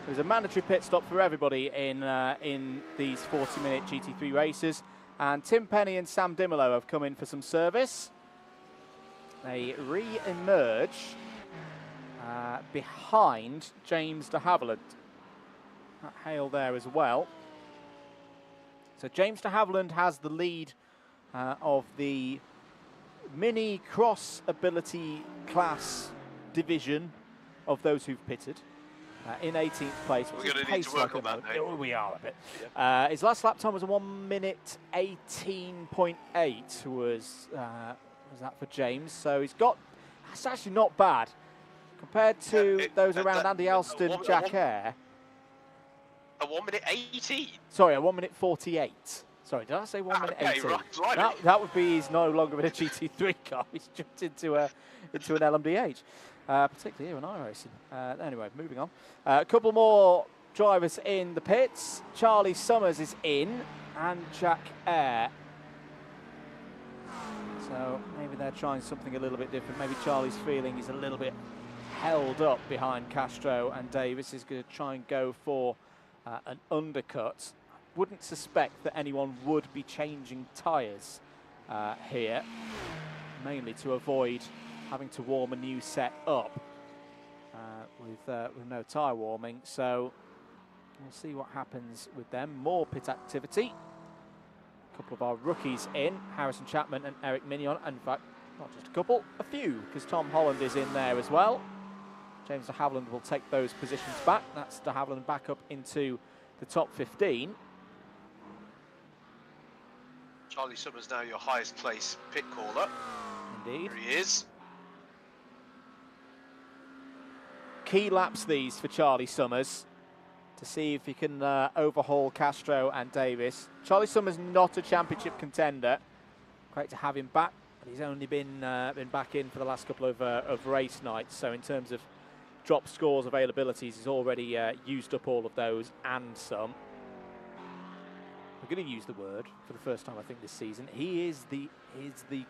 There's a mandatory pit stop for everybody in these 40-minute GT3 races. And Tim Penny and Sam Dimolo have come in for some service. They re-emerge behind James de Havilland. That hail there as well. So James de Havilland has the lead of the mini cross ability class division of those who've pitted. In 18th place. We're going to need to work on that now. We are a bit. Yeah. His last lap time was a 1:18.8 was that for James. So he's got, that's actually not bad compared to those around Andy Alston, Jack Eyre. A 1:18? Sorry, a 1:48. Sorry, did I say 1:18? Right. That would be he's no longer in a GT3 car. He's jumped into an LMDH. Particularly here in iRacing. Anyway, moving on. A couple more drivers in the pits. Charlie Summers is in, and Jack Eyre. So maybe they're trying something a little bit different. Maybe Charlie's feeling he's a little bit held up behind Castro, and Davis is going to try and go for an undercut. Wouldn't suspect that anyone would be changing tyres here, mainly to avoid having to warm a new set up with no tyre warming. So we'll see what happens with them. More pit activity. A couple of our rookies in, Harrison Chapman and Eric Mignon. In fact, not just a couple, a few, because Tom Holland is in there as well. James de Havilland will take those positions back. That's de Havilland back up into the top 15. Charlie Summers now your highest place pit caller. Indeed. Here he is. Key laps these for Charlie Summers to see if he can overhaul Castro and Davis. Charlie Summers not a championship contender. Great to have him back, but he's only been back in for the last couple of race nights. So in terms of drop scores availabilities, he's already used up all of those and some. We're going to use the word for the first time I think this season. He is the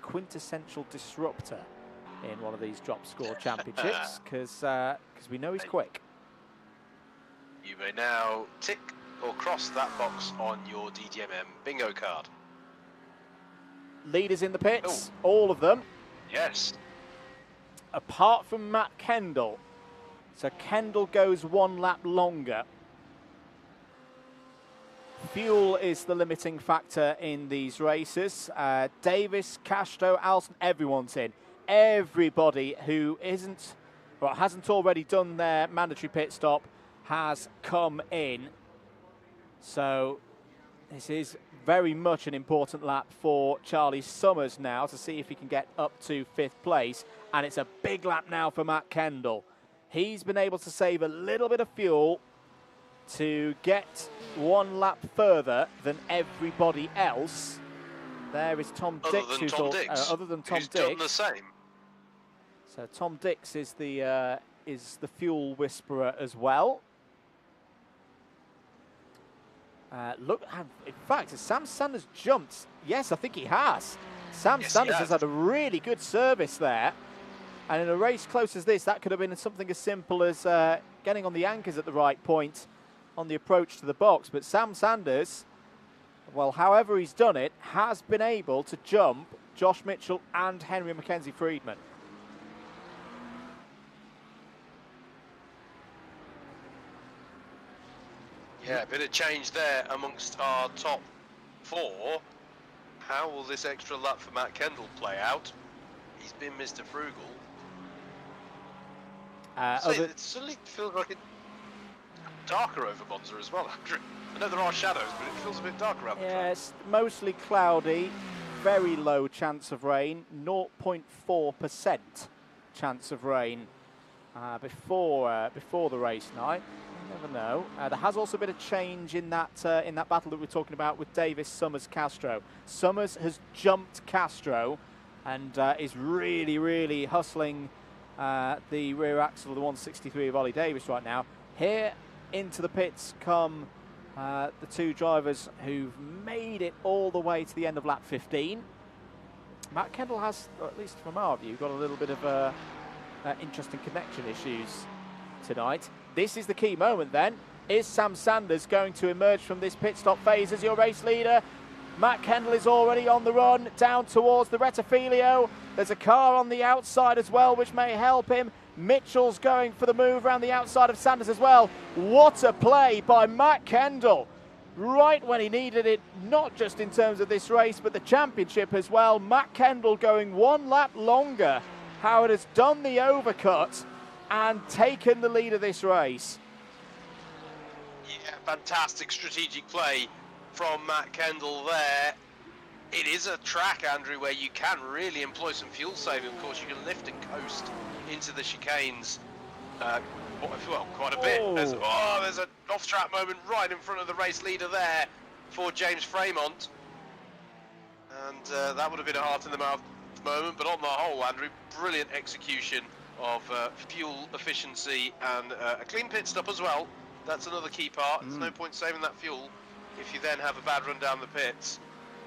quintessential disruptor in one of these drop score championships, because we know he's quick. You may now tick or cross that box on your DDMM bingo card. Leaders in the pits, all of them. Yes. Apart from Matt Kendall. So Kendall goes one lap longer. Fuel is the limiting factor in these races. Davis, Castro, Alston, everyone's in. Everybody who hasn't already done their mandatory pit stop has come in. So this is very much an important lap for Charlie Summers now to see if he can get up to 5th place. And it's a big lap now for Matt Kendall. He's been able to save a little bit of fuel to get one lap further than everybody else. There is Tom Dix, other than Tom Dix, done the same. So Tom Dix is the fuel whisperer as well. Look, in fact, has Sam Sanders jumped? Yes, I think he has. Sam Sanders has had a really good service there. And in a race close as this, that could have been something as simple as getting on the anchors at the right point on the approach to the box. But Sam Sanders, well, however he's done it, has been able to jump Josh Mitchell and Henry Mackenzie Friedman. Yeah, a bit of change there amongst our top 4. How will this extra lap for Matt Kendall play out? He's been Mr. Frugal. It suddenly feels like it's darker over Monza as well, Andrew. I know there are shadows, but it feels a bit darker around the track. Yeah, it's mostly cloudy, very low chance of rain, 0.4% chance of rain before the race night. You never know. There has also been a change in that battle that we're talking about with Davis, Summers, Castro. Summers has jumped Castro and is really hustling the rear axle of the 163 of Ollie Davis right now. Here into the pits come the 2 drivers who've made it all the way to the end of lap 15. Matt Kendall has, or at least from our view, got a little bit of interesting connection issues tonight. This is the key moment then. Is Sam Sanders going to emerge from this pit stop phase as your race leader? Matt Kendall is already on the run down towards the Rettifilio. There's a car on the outside as well, which may help him. Mitchell's going for the move around the outside of Sanders as well. What a play by Matt Kendall. Right when he needed it, not just in terms of this race, but the championship as well. Matt Kendall going 1 lap longer. Howard has done the overcut and taken the lead of this race. Yeah, fantastic strategic play from Matt Kendall there. It is a track, Andrew, where you can really employ some fuel saving. Of course, you can lift and coast into the chicanes well, quite a bit. Oh. There's an off-track moment right in front of the race leader there for James Fremont. And that would have been a heart-in-the-mouth moment, but on the whole, Andrew, brilliant execution of fuel efficiency and a clean pit stop as well. That's another key part. There's no point saving that fuel if you then have a bad run down the pits.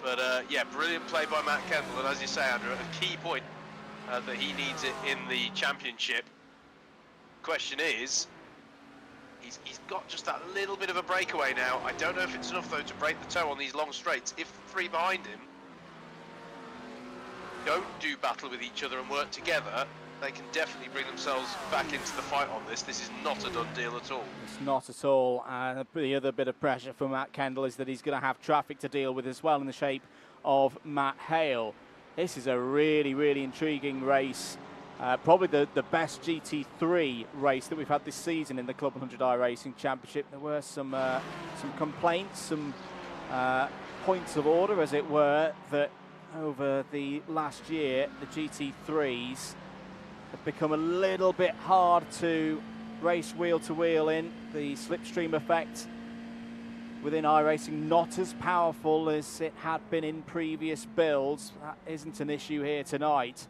But yeah, brilliant play by Matt Kendall, and as you say, Andrew, at a key point that he needs it in the championship. Question is, he's got just that little bit of a breakaway now. I don't know if it's enough though to break the toe on these long straights. If the 3 behind him don't do battle with each other and work together, they can definitely bring themselves back into the fight on this. This is not a done deal at all. It's not at all. And the other bit of pressure for Matt Kendall is that he's going to have traffic to deal with as well in the shape of Matt Hale. This is a really intriguing race. Probably the best GT3 race that we've had this season in the CLUB100 iRacing Championship. There were some complaints, some points of order, as it were, that over the last year, the GT3s have become a little bit hard to race wheel to wheel in. The slipstream effect within iRacing not as powerful as it had been in previous builds. That isn't an issue here tonight,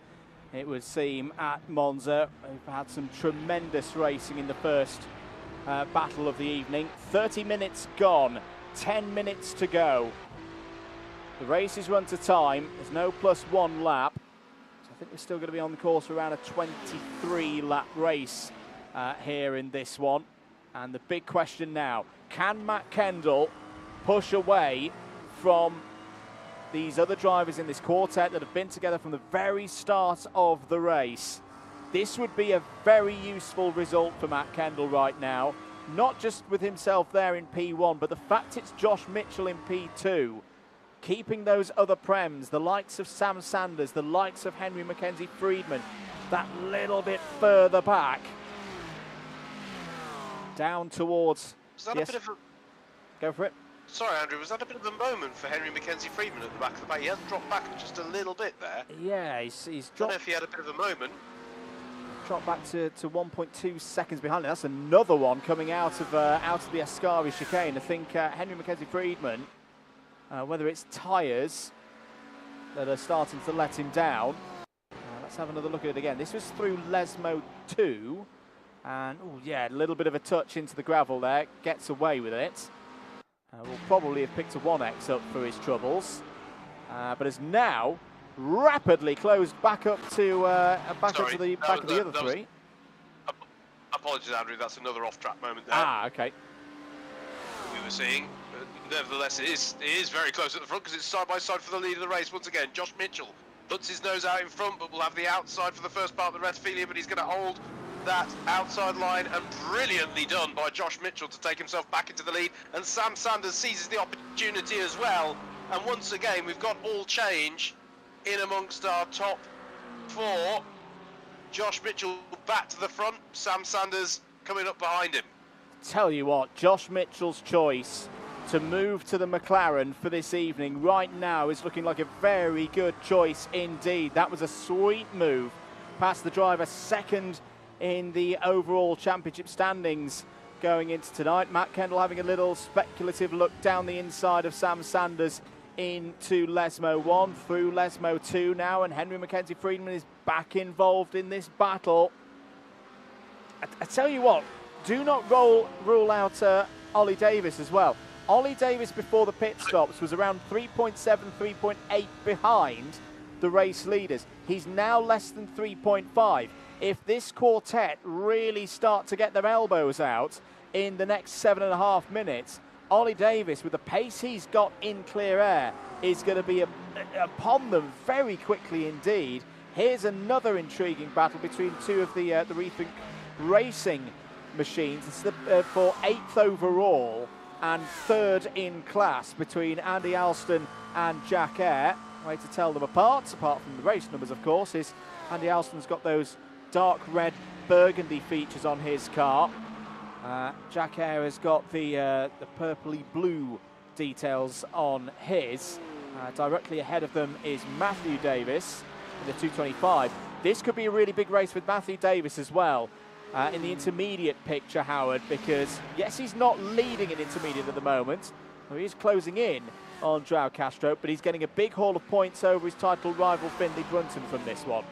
it would seem, at Monza. We've had some tremendous racing in the first battle of the evening. 30 minutes gone, 10 minutes to go. The race is run to time. There's no +1 lap. So I think we're still going to be on the course for around a 23-lap race here in this one. And the big question now, can Matt Kendall push away from these other drivers in this quartet that have been together from the very start of the race? This would be a very useful result for Matt Kendall right now, not just with himself there in P1, but the fact it's Josh Mitchell in P2, keeping those other prems, the likes of Sam Sanders, the likes of Henry Mackenzie Friedman, that little bit further back, down towards... Was that a bit of a... Go for it. Sorry, Andrew, was that a bit of a moment for Henry Mackenzie Friedman at the back of the pack? He has dropped back just a little bit there. Yeah, he's dropped... I don't know if he had a bit of a moment. Dropped back to 1.2 seconds behind him. That's another one coming out of the Ascari chicane. I think Henry Mackenzie Friedman, whether it's tyres that are starting to let him down. Let's have another look at it again. This was through Lesmo 2. And, oh yeah, a little bit of a touch into the gravel there. Gets away with it. Will probably have picked a 1X up for his troubles. But has now rapidly closed back up to up to the back of the other 3. Apologies, Andrew, that's another off-track moment there. Ah, okay. We were seeing, nevertheless, it is very close at the front because it's side by side for the lead of the race once again. Josh Mitchell puts his nose out in front, but will have the outside for the first part of the Retfilia, but he's going to hold that outside line, and brilliantly done by Josh Mitchell to take himself back into the lead, and Sam Sanders seizes the opportunity as well. And once again, we've got all change in amongst our top 4. Josh Mitchell back to the front, Sam Sanders coming up behind him. Tell you what, Josh Mitchell's choice to move to the McLaren for this evening right now is looking like a very good choice indeed. That was a sweet move past the driver, second in the overall championship standings going into tonight. Matt Kendall having a little speculative look down the inside of Sam Sanders into Lesmo 1, through Lesmo 2 now, and Henry Mackenzie Friedman is back involved in this battle. I tell you what, do not rule out Ollie Davis as well. Ollie Davis before the pit stops was around 3.7, 3.8 behind the race leaders. He's now less than 3.5. If this quartet really start to get their elbows out in the next 7.5 minutes, Ollie Davis, with the pace he's got in clear air, is going to be upon them very quickly indeed. Here's another intriguing battle between two of the Rethink Racing machines. It's for 8th overall and 3rd in class between Andy Alston and Jack Eyre. Way to tell them apart from the race numbers, of course, is Andy Alston's got those dark red burgundy features on his car. Jack Eyre has got the purpley blue details on his. Directly ahead of them is Matthew Davis in the 225. This could be a really big race with Matthew Davis as well. In the intermediate picture, Howard, because yes, he's not leading in intermediate at the moment. He is closing in on João Castro, but he's getting a big haul of points over his title rival Finley Brunton from this one.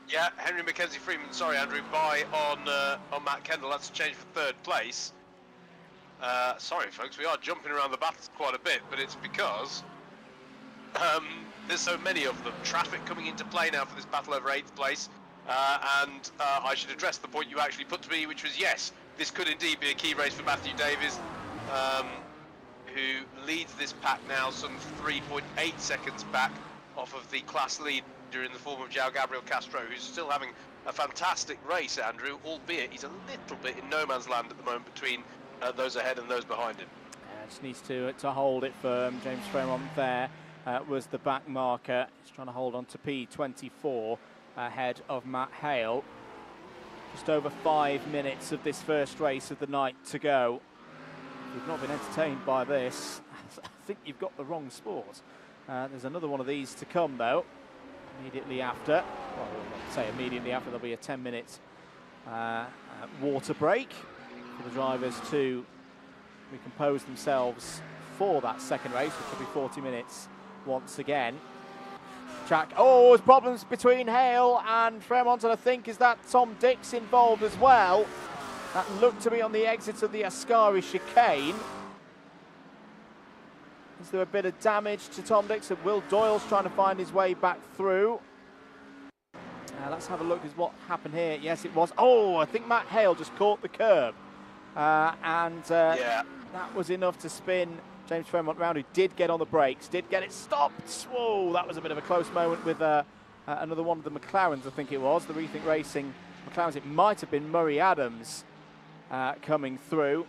Yeah, Henry Mackenzie Freeman, sorry Andrew, by on Matt Kendall. That's a change for 3rd place. Sorry folks, we are jumping around the battles quite a bit, but it's because there's so many of them. Traffic coming into play now for this battle over 8th place. And I should address the point you actually put to me, which was yes, this could indeed be a key race for Matthew Davis, who leads this pack now some 3.8 seconds back off of the class leader in the form of João Gabriel Castro, who's still having a fantastic race, Andrew, albeit he's a little bit in no man's land at the moment between those ahead and those behind him. Just needs to hold it firm. James Fremont there was the back marker. He's trying to hold on to P24. Ahead of Matt Hale. Just over 5 minutes of this first race of the night to go. If you've not been entertained by this, I think you've got the wrong sport. There's another one of these to come though, immediately after. Well, I'll say immediately after, there'll be a 10-minute water break for the drivers to recompose themselves for that second race, which will be 40 minutes once again. Jack, there's problems between Hale and Fremont, and I think is that Tom Dix involved as well. That looked to be on the exit of the Ascari chicane. Is there a bit of damage to Tom Dix? And Will Doyle's trying to find his way back through. Let's have a look at what happened here. Yes, it was. I think Matt Hale just caught the curb. Yeah. That was enough to spin James Fremont round, who did get on the brakes, did get it stopped. Whoa, that was a bit of a close moment with another one of the McLarens, I think it was, the Rethink Racing McLarens. It might have been Murray Adams coming through.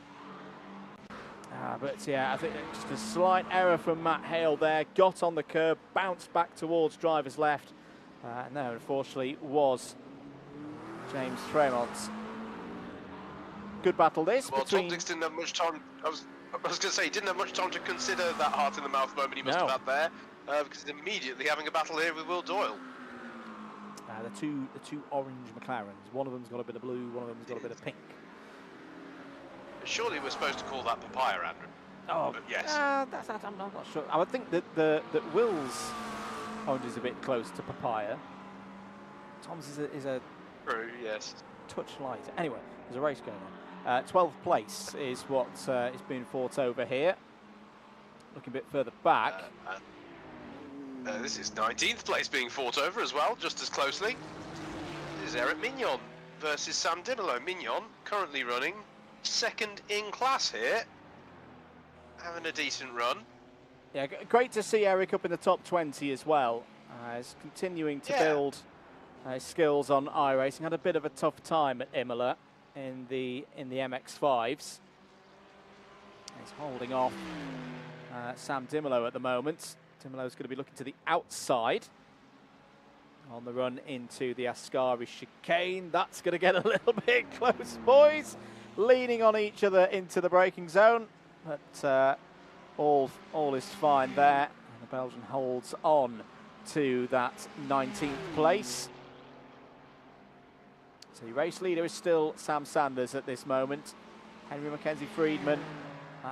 But yeah, I think just a slight error from Matt Hale there. Got on the curb, bounced back towards driver's left. No, unfortunately, was James Fremont. Good battle this. Well, Tom Dix didn't have much time. I was going to say, he didn't have much time to consider that heart in the mouth moment he must have had there, because he's immediately having a battle here with Will Doyle. The two orange McLarens. One of them's got a bit of blue, one of them's got a bit of pink. Surely we're supposed to call that papaya, Andrew. But yes. I'm not sure. I would think that Will's orange is a bit close to papaya. Tom's is a True, yes. touch lighter. Anyway, there's a race going on. 12th place is what is being fought over here. Looking a bit further back. This is 19th place being fought over as well, just as closely. This is Eric Mignon versus Sam Dimolo. Mignon currently running 2nd in class here. Having a decent run. Yeah, great to see Eric up in the top 20 as well. He's continuing to build His skills on iRacing. Had a bit of a tough time at Imola in the MX-5s. He's holding off Sam Dimolo at the moment. Dimolo's going to be looking to the outside on the run into the Ascari chicane. That's going to get a little bit close, boys. Leaning on each other into the braking zone, but all is fine there. And the Belgian holds on to that 19th place. So the race leader is still Sam Sanders at this moment. Henry Mackenzie Friedman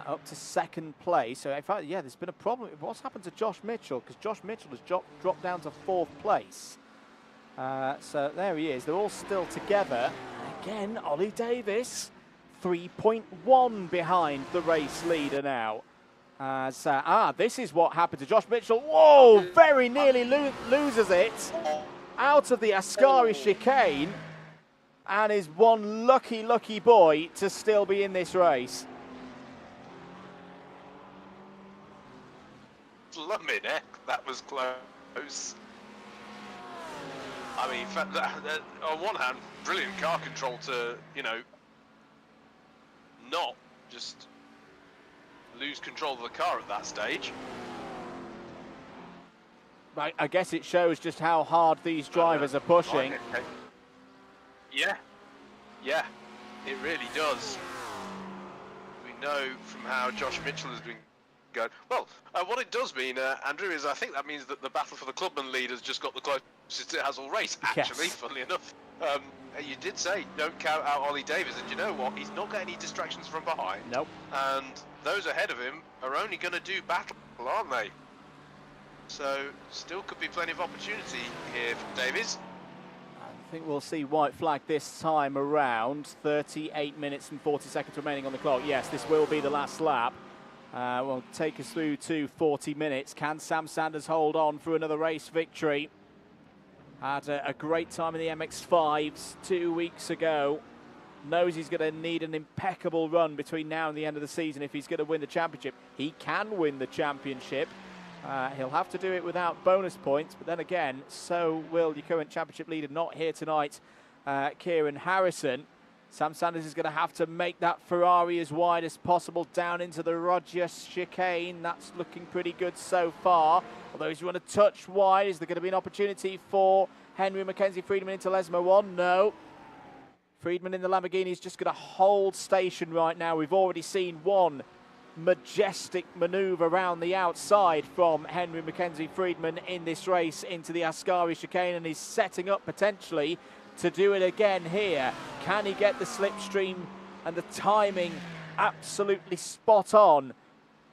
up to second place. So in fact, yeah, there's been a problem. What's happened to Josh Mitchell? Because Josh Mitchell has dropped down to 4th place. So there he is. They're all still together. Again, Ollie Davis, 3.1 behind the race leader now. As this is what happened to Josh Mitchell. Whoa, very nearly loses it out of the Ascari chicane, and is one lucky boy to still be in this race. Blimmin' heck, that was close. I mean, on one hand, brilliant car control to, you know, not just lose control of the car at that stage. I guess it shows just how hard these drivers are pushing. Okay. Yeah, it really does. We know from how Josh Mitchell has been going. Well, what it does mean, Andrew, is I think that means that the battle for the Clubman lead has just got the closest it has all race, actually, yes. Funnily enough. You did say don't count out Ollie Davis, and you know what? He's not got any distractions from behind. Nope. And those ahead of him are only going to do battle, aren't they? So still could be plenty of opportunity here for Davis. I think we'll see white flag this time around. 38 minutes and 40 seconds remaining on the clock. Yes, this will be the last lap. Will take us through to 40 minutes. Can Sam Sanders hold on for another race victory? Had a great time in the MX-5s 2 weeks ago. Knows he's going to need an impeccable run between now and the end of the season if he's going to win the championship. He can win the championship. He'll have to do it without bonus points, but then again, so will your current championship leader, not here tonight, Kieran Harrison. Sam Sanders is going to have to make that Ferrari as wide as possible down into the Roger chicane. That's looking pretty good so far. Although he's run a touch wide, is there going to be an opportunity for Henry Mackenzie Friedman into Lesmo 1? No. Friedman in the Lamborghini is just going to hold station right now. We've already seen one majestic manoeuvre around the outside from Henry Mackenzie Friedman in this race into the Ascari chicane, and he's setting up potentially to do it again here. Can he get the slipstream and the timing absolutely spot on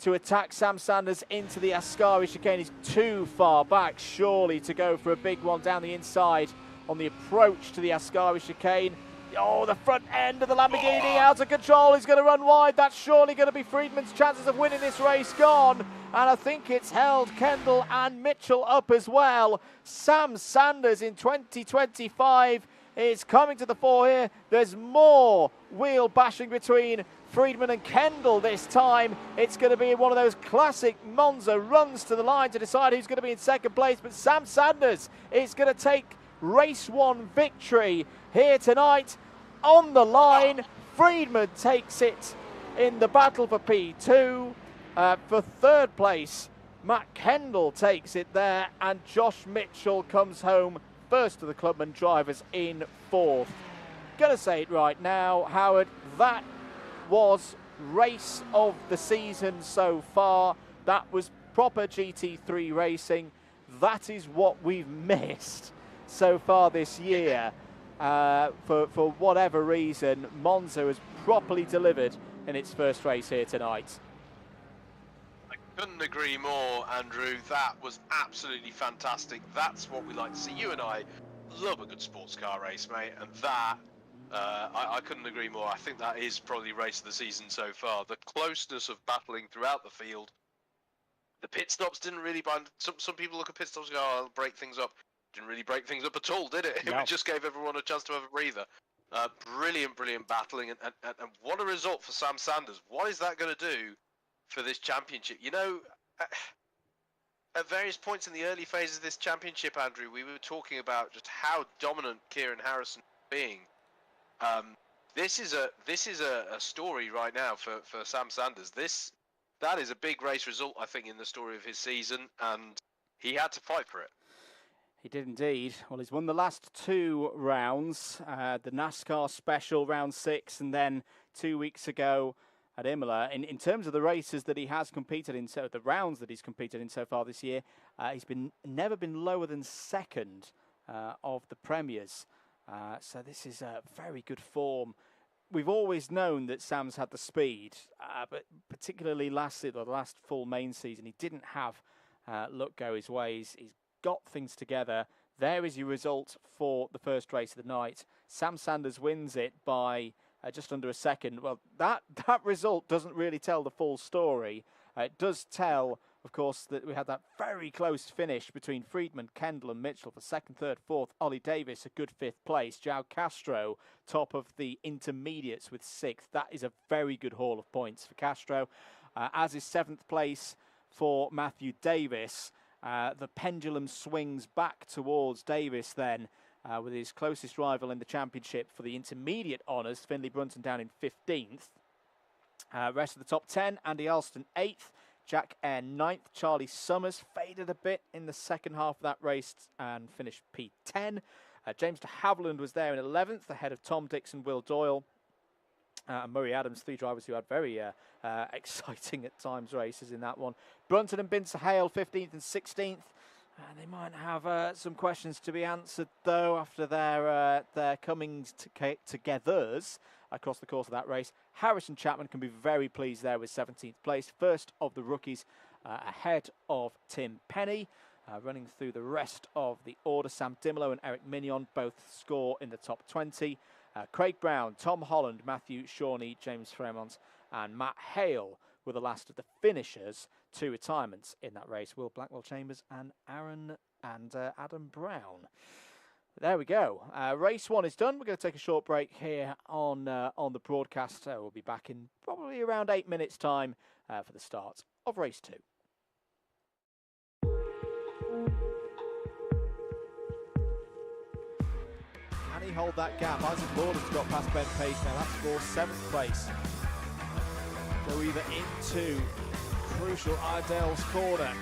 to attack Sam Sanders into the Ascari chicane? He's too far back, surely, to go for a big one down the inside on the approach to the Ascari chicane. Oh, the front end of the Lamborghini out of control. He's going to run wide. That's surely going to be Friedman's chances of winning this race gone. And I think it's held Kendall and Mitchell up as well. Sam Sanders in 2025 is coming to the fore here. There's more wheel bashing between Friedman and Kendall this time. It's going to be one of those classic Monza runs to the line to decide who's going to be in second place. But Sam Sanders is going to take race 1 victory here tonight. On the line, Friedman takes it in the battle for P2. For third place, Matt Kendall takes it there, and Josh Mitchell comes home first of the Clubman drivers in 4th. Gonna say it right now, Howard, that was race of the season so far. That was proper GT3 racing. That is what we've missed so far this year. For whatever reason, Monza has properly delivered in its first race here tonight. I couldn't agree more, Andrew. That was absolutely fantastic. That's what we like to see. You and I love a good sports car race, mate, and that, I couldn't agree more. I think that is probably race of the season so far. The closeness of battling throughout the field. The pit stops didn't really bind. Some people look at pit stops and go, oh, I'll break things up. Didn't really break things up at all, did it? No. It just gave everyone a chance to have a breather. Brilliant battling, and what a result for Sam Sanders. What is that going to do for this championship? You know, at various points in the early phases of this championship, Andrew, we were talking about just how dominant Kieran Harrison is being. This is a story right now for Sam Sanders. That is a big race result, I think, in the story of his season, and he had to fight for it. He did indeed. Well, he's won the last 2 rounds, the NASCAR Special round 6, and then 2 weeks ago at Imola. In terms of the races that he has competed in, so the rounds that he's competed in so far this year, he's never been lower than 2nd of the premiers. So this is a very good form. We've always known that Sam's had the speed, but particularly last year, the last full main season, he didn't have luck go his ways. He's got things together. There is your result for the first race of the night. Sam Sanders wins it by just under a second. Well, that result doesn't really tell the full story. It does tell, of course, that we had that very close finish between Friedman, Kendall and Mitchell for 2nd, 3rd, 4th. Ollie Davis, a good 5th place. João Castro, top of the intermediates with 6th. That is a very good haul of points for Castro. As is 7th place for Matthew Davis. The pendulum swings back towards Davis then, with his closest rival in the championship for the intermediate honours, Finley Brunton down in 15th. Rest of the top 10, Andy Alston 8th, Jack Eyre 9th, Charlie Summers faded a bit in the second half of that race and finished P10. James de Havilland was there in 11th, ahead of Tom Dixon, Will Doyle, and Murray Adams, 3 drivers who had very exciting at times races in that one. Brunton and Bincer Hale 15th and 16th. And they might have some questions to be answered, though, after their comings togethers across the course of that race. Harrison Chapman can be very pleased there with 17th place, first of the rookies, ahead of Tim Penny. Running through the rest of the order, Sam Dimolo and Eric Mignon both score in the top 20. Craig Brown, Tom Holland, Matthew Shawnee, James Fremont and Matt Hale were the last of the finishers. 2 retirements in that race, Will Blackwell-Chambers and Adam Brown. There we go. Race 1 is done. We're going to take a short break here on the broadcast. We'll be back in probably around 8 minutes' time for the start of race 2. Can he hold that gap? Isaac Lawden's got past Ben Page now. That's for 7th place. Go either into crucial Iredale's corner.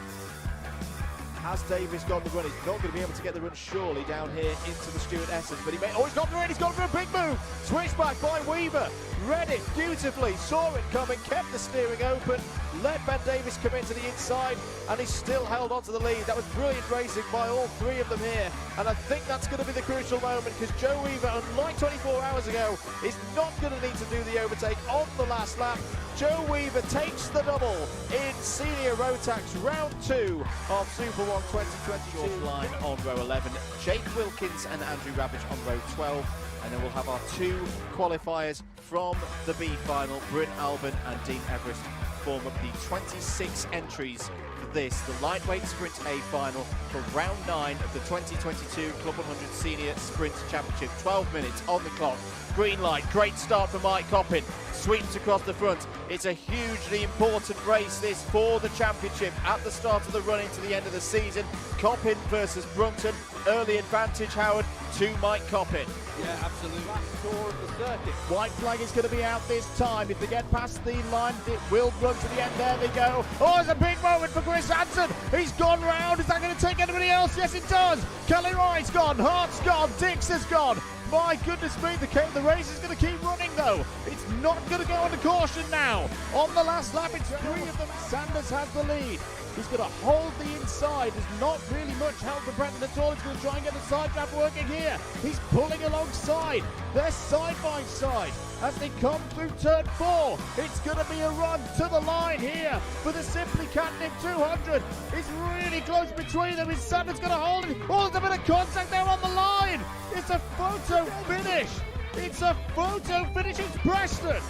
Has Davis got the run? He's not going to be able to get the run surely down here into the Stuart Essence, but he's got the run, he's gone for a big move. Switchback by Weaver, read it beautifully, saw it coming, kept the steering open, let Ben Davis come into the inside, and he still held on to the lead. That was brilliant racing by all 3 of them here, and I think that's going to be the crucial moment, because Joe Weaver, unlike 24 hours ago, is not going to need to do the overtake on the last lap. Joe Weaver takes the double in Senior Rotax round 2 of Super 1 2022. Short line on row 11, Jake Wilkins and Andrew Ravage on row 12, and then we'll have our 2 qualifiers from the B final. Bryn Albin and Dean Everest form up the 26 entries for this, the lightweight sprint A final for round 9 of the 2022 Club 100 Senior Sprint Championship. 12 minutes on the clock. Green light, great start for Mike Coppin, sweeps across the front. It's a hugely important race this for the championship at the start of the run into the end of the season. Coppin versus Brunton, early advantage, Howard, to Mike Coppin. Yeah, absolutely. Last tour of the circuit. White flag is going to be out this time. If they get past the line, it will run to the end. There they go. Oh, it's a big moment for Chris Hansen. He's gone round. Is that going to take anybody else? Yes, it does. Kelly Wright's gone. Hart's gone. Dix has gone. My goodness me, the race is going to keep running though. It's not going to go under caution now. On the last lap, it's 3 of them. Sanders has the lead. He's going to hold the inside. There's not really much help for Brenton at all. He's going to try and get the side trap working here. He's pulling alongside. They're side by side as they come through turn 4. It's going to be a run to the line here for the Simply Catnip 200. It's really close between them. Is Sanders going to hold it? Oh, there's a bit of contact there on the line. It's a photo finish. It's a photo finish. It's Preston.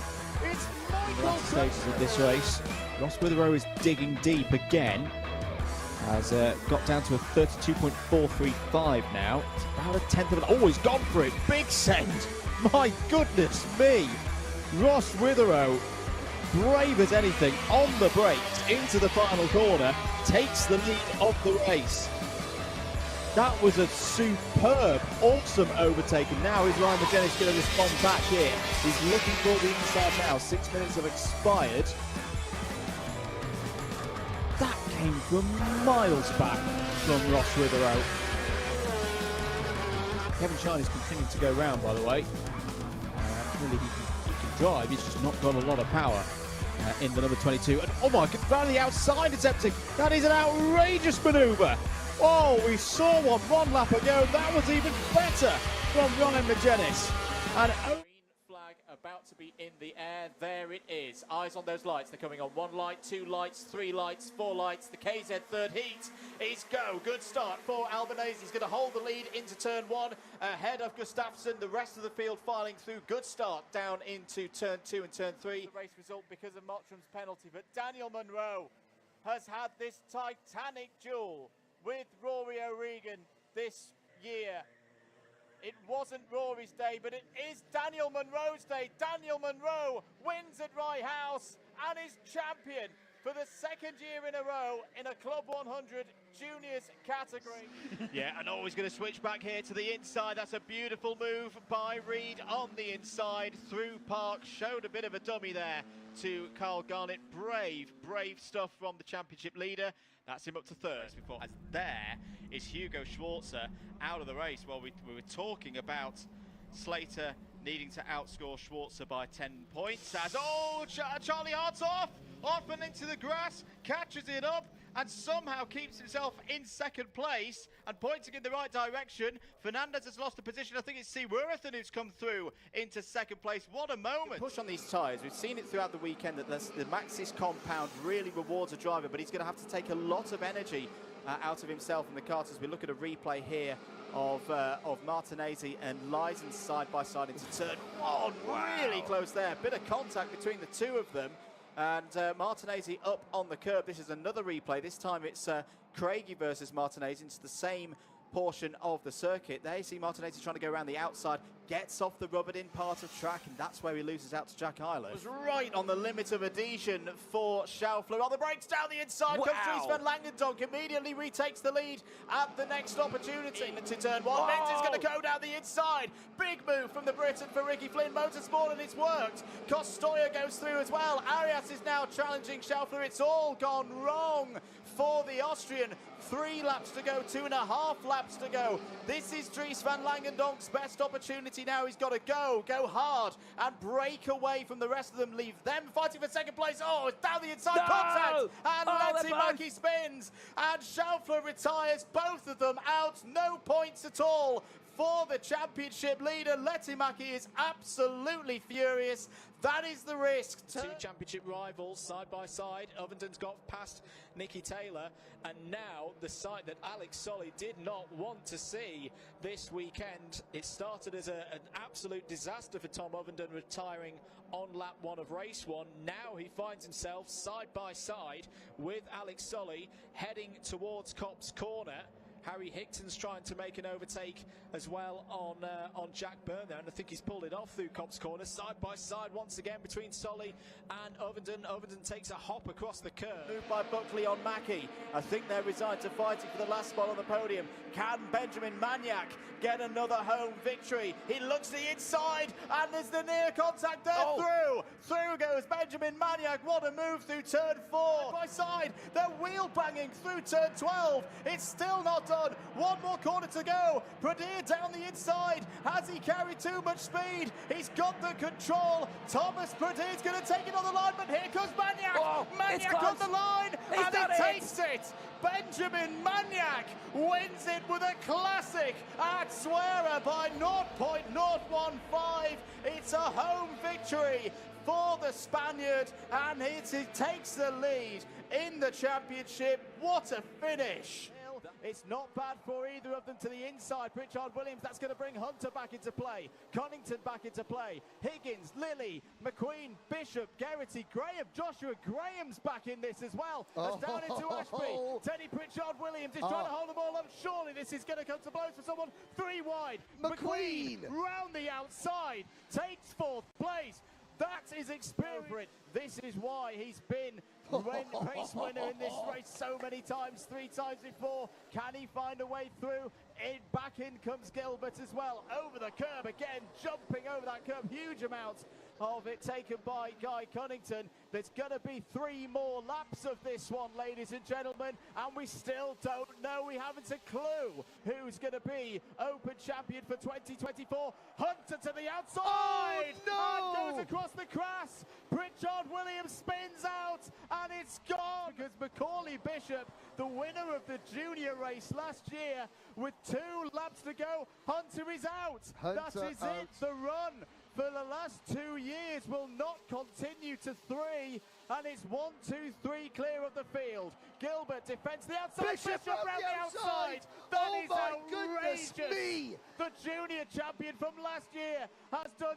It's Michael. Stages of this race. Ross Witherow is digging deep again. Has got down to a 32.435 now. It's about a tenth of an. Oh, he's gone for it. Big send. My goodness me. Ross Witherow brave as anything, on the brakes, into the final corner, takes the lead of the race. That was a superb, awesome overtake, and now is Ryan McGinnis going to respond back here? He's looking for the inside now. 6 minutes have expired. That came from miles back from Ross Witherow. Kevin Shiner's continuing to go round, by the way. Really, he can drive, he's just not got a lot of power in the number 22. And oh my God, round the outside attempting. That is an outrageous manoeuvre. Oh, we saw one lap ago. That was even better from Ryan McGinnis. And green flag about to be in the air. There it is. Eyes on those lights. They're coming on 1 light, 2 lights, 3 lights, 4 lights. The KZ third heat is go. Good start for Albanese. He's going to hold the lead into turn 1 ahead of Gustafsson. The rest of the field filing through. Good start down into turn 2 and turn 3. The race result because of Mottram's penalty, but Daniel Munro has had this titanic duel with Rory O'Regan this year. It wasn't Rory's day, but it is Daniel Munro's day. Daniel Munro wins at Rye House and is champion for the 2nd year in a row in a Club 100 Juniors category. Yeah, and always going to switch back here to the inside. That's a beautiful move by Reed on the inside through Park. Showed a bit of a dummy there to Carl Garnett. Brave stuff from the championship leader. That's him up to 3rd. As there is Hugo Schwarzer out of the race. Well, we were talking about Slater needing to outscore Schwarzer by 10 points. As Charlie Hart's off and into the grass, catches it up, and somehow keeps himself in 2nd place and pointing in the right direction. Fernandez has lost the position. I think it's Seaworthy who's come through into 2nd place. What a moment. Push on these tyres. We've seen it throughout the weekend that the Maxxis compound really rewards a driver, but he's going to have to take a lot of energy out of himself and the cars as we look at a replay here of Martinez and Lyson side by side into turn 1. Wow. Really close there. Bit of contact between the two of them. And Martinez up on the curb. This is another replay. This time it's Craigie versus Martinez into the same portion of the circuit. There you see Martinez trying to go around the outside, gets off the rubbered in part of track, and that's where he loses out to Jack Island. Was right on the limit of adhesion for Schaufler. On the brakes down the inside, comes Dries van Langendonk, immediately retakes the lead at the next opportunity. Into turn 1, Menz is going to go down the inside. Big move from the Briton for Ricky Flynn Motorsport, and it's worked. Costoya goes through as well. Arias is now challenging Schaufler. It's all gone wrong for the Austrian. 3 laps to go, 2.5 laps to go. This is Dries van Langendonk's best opportunity now. He's got to go hard and break away from the rest of them, leave them fighting for 2nd place. Oh, it's down the inside, contact, and Letty spins, and Schaufler retires both of them out. No points at all for the championship leader. Letty is absolutely furious. That is the risk. 2 championship rivals side by side. Ovenden's got past Nicky Taylor, and now the sight that Alex Solly did not want to see this weekend. It started as an absolute disaster for Tom Ovenden, retiring on lap 1 of race 1. Now he finds himself side by side with Alex Solly heading towards Copse Corner. Harry Hickton's trying to make an overtake as well on Jack Byrne there, and I think he's pulled it off through Copse Corner. Side by side once again between Solly and Ovenden. Ovenden takes a hop across the curve. Moved by Buckley on Mackie. I think they're resigned to fighting for the last spot on the podium. Can Benjamin Maniac get another home victory? He looks the inside, and there's the near contact there. Through goes Benjamin Maniac. What a move through turn 4. By side, they're wheel banging through turn 12. It's still not done. 1 more corner to go. Pradir down the inside. Has he carried too much speed? He's got the control. Thomas Pradir's going to take it on the line, but here comes Maniac. Maniac on the line, and he takes it. Benjamin Maniac wins it with a classic at Swearer by 0.015. It's a home victory for the Spaniard, and he takes the lead in the championship. What a finish. It's not bad for either of them to the inside. Pritchard Williams, that's going to bring Hunter back into play. Connington back into play. Higgins, Lilly, McQueen, Bishop, Geraghty, Graham, Joshua Graham's back in this as well. As down into Ashby. Teddy Pritchard Williams is trying to hold the ball up. Surely this is going to come to blows for someone. 3 wide. McQueen round the outside takes 4th place. That is experience. This is why he's been race winner in this race so many times, 3 times before. Can he find a way through? Back in comes Gilbert as well, over the curb again, jumping over that curb, huge amount of it taken by Guy Cunnington. There's going to be 3 more laps of this one, ladies and gentlemen, and we still don't know. We haven't a clue who's going to be Open Champion for 2024. Hunter to the outside! Oh, no! And goes across the grass. Pritchard Williams spins out, and it's gone because Macaulay Bishop, the winner of the junior race last year, with 2 laps to go, Hunter is out. That is out. it. The run for the last 2 years will not continue to 3, and it's 1, 2, 3 clear of the field. Gilbert defends the outside. Bishop around the outside. That Oh is my outrageous. goodness me! The junior champion from last year has done.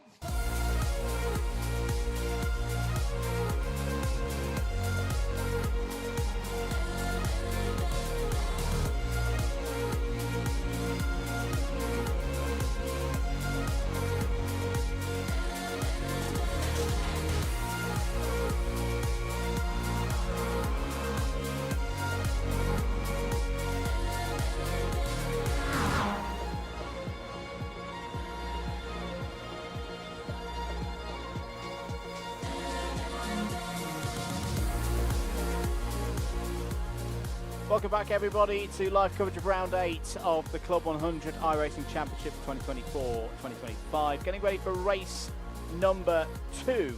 Welcome back, everybody, to live coverage of round 8 of the Club 100 iRacing Championship 2024-2025. Getting ready for race number 2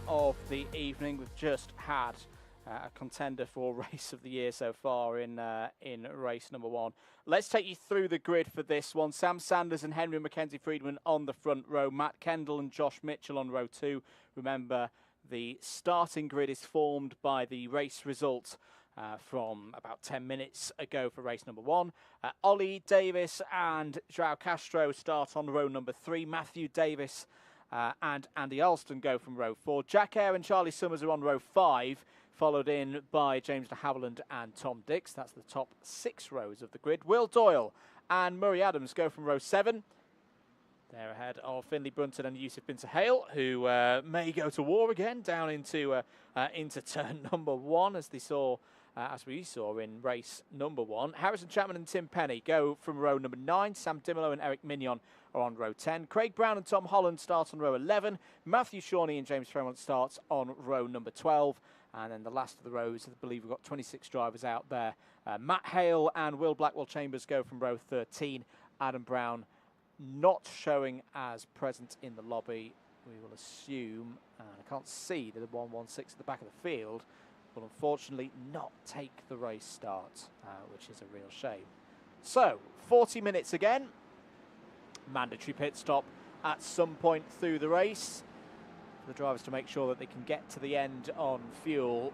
of the evening. We've just had a contender for race of the year so far in race number 1. Let's take you through the grid for this one. Sam Sanders and Henry Mackenzie Friedman on the front row. Matt Kendall and Josh Mitchell on row 2. Remember, the starting grid is formed by the race result from about 10 minutes ago for race number 1. Ollie Davis and Joao Castro start on row number 3. Matthew Davis and Andy Alston go from row 4. Jack Eyre and Charlie Summers are on row 5, followed in by James de Havilland and Tom Dix. That's the top 6 rows of the grid. Will Doyle and Murray Adams go from row 7. They're ahead of Finley Brunton and Yusuf Bin Sahel, who may go to war again down into turn number 1, as we saw in race number 1. Harrison Chapman and Tim Penny go from row number 9. Sam Dimolo and Eric Mignon are on row 10. Craig Brown and Tom Holland start on row 11. Matthew Shawnee and James Fremont starts on row number 12. And then the last of the rows, I believe we've got 26 drivers out there. Matt Hale and Will Blackwell Chambers go from row 13. Adam Brown not showing as present in the lobby. We will assume, and I can't see the 116 at the back of the field, will unfortunately not take the race start, which is a real shame. So, 40 minutes again. Mandatory pit stop at some point through the race for the drivers to make sure that they can get to the end on fuel.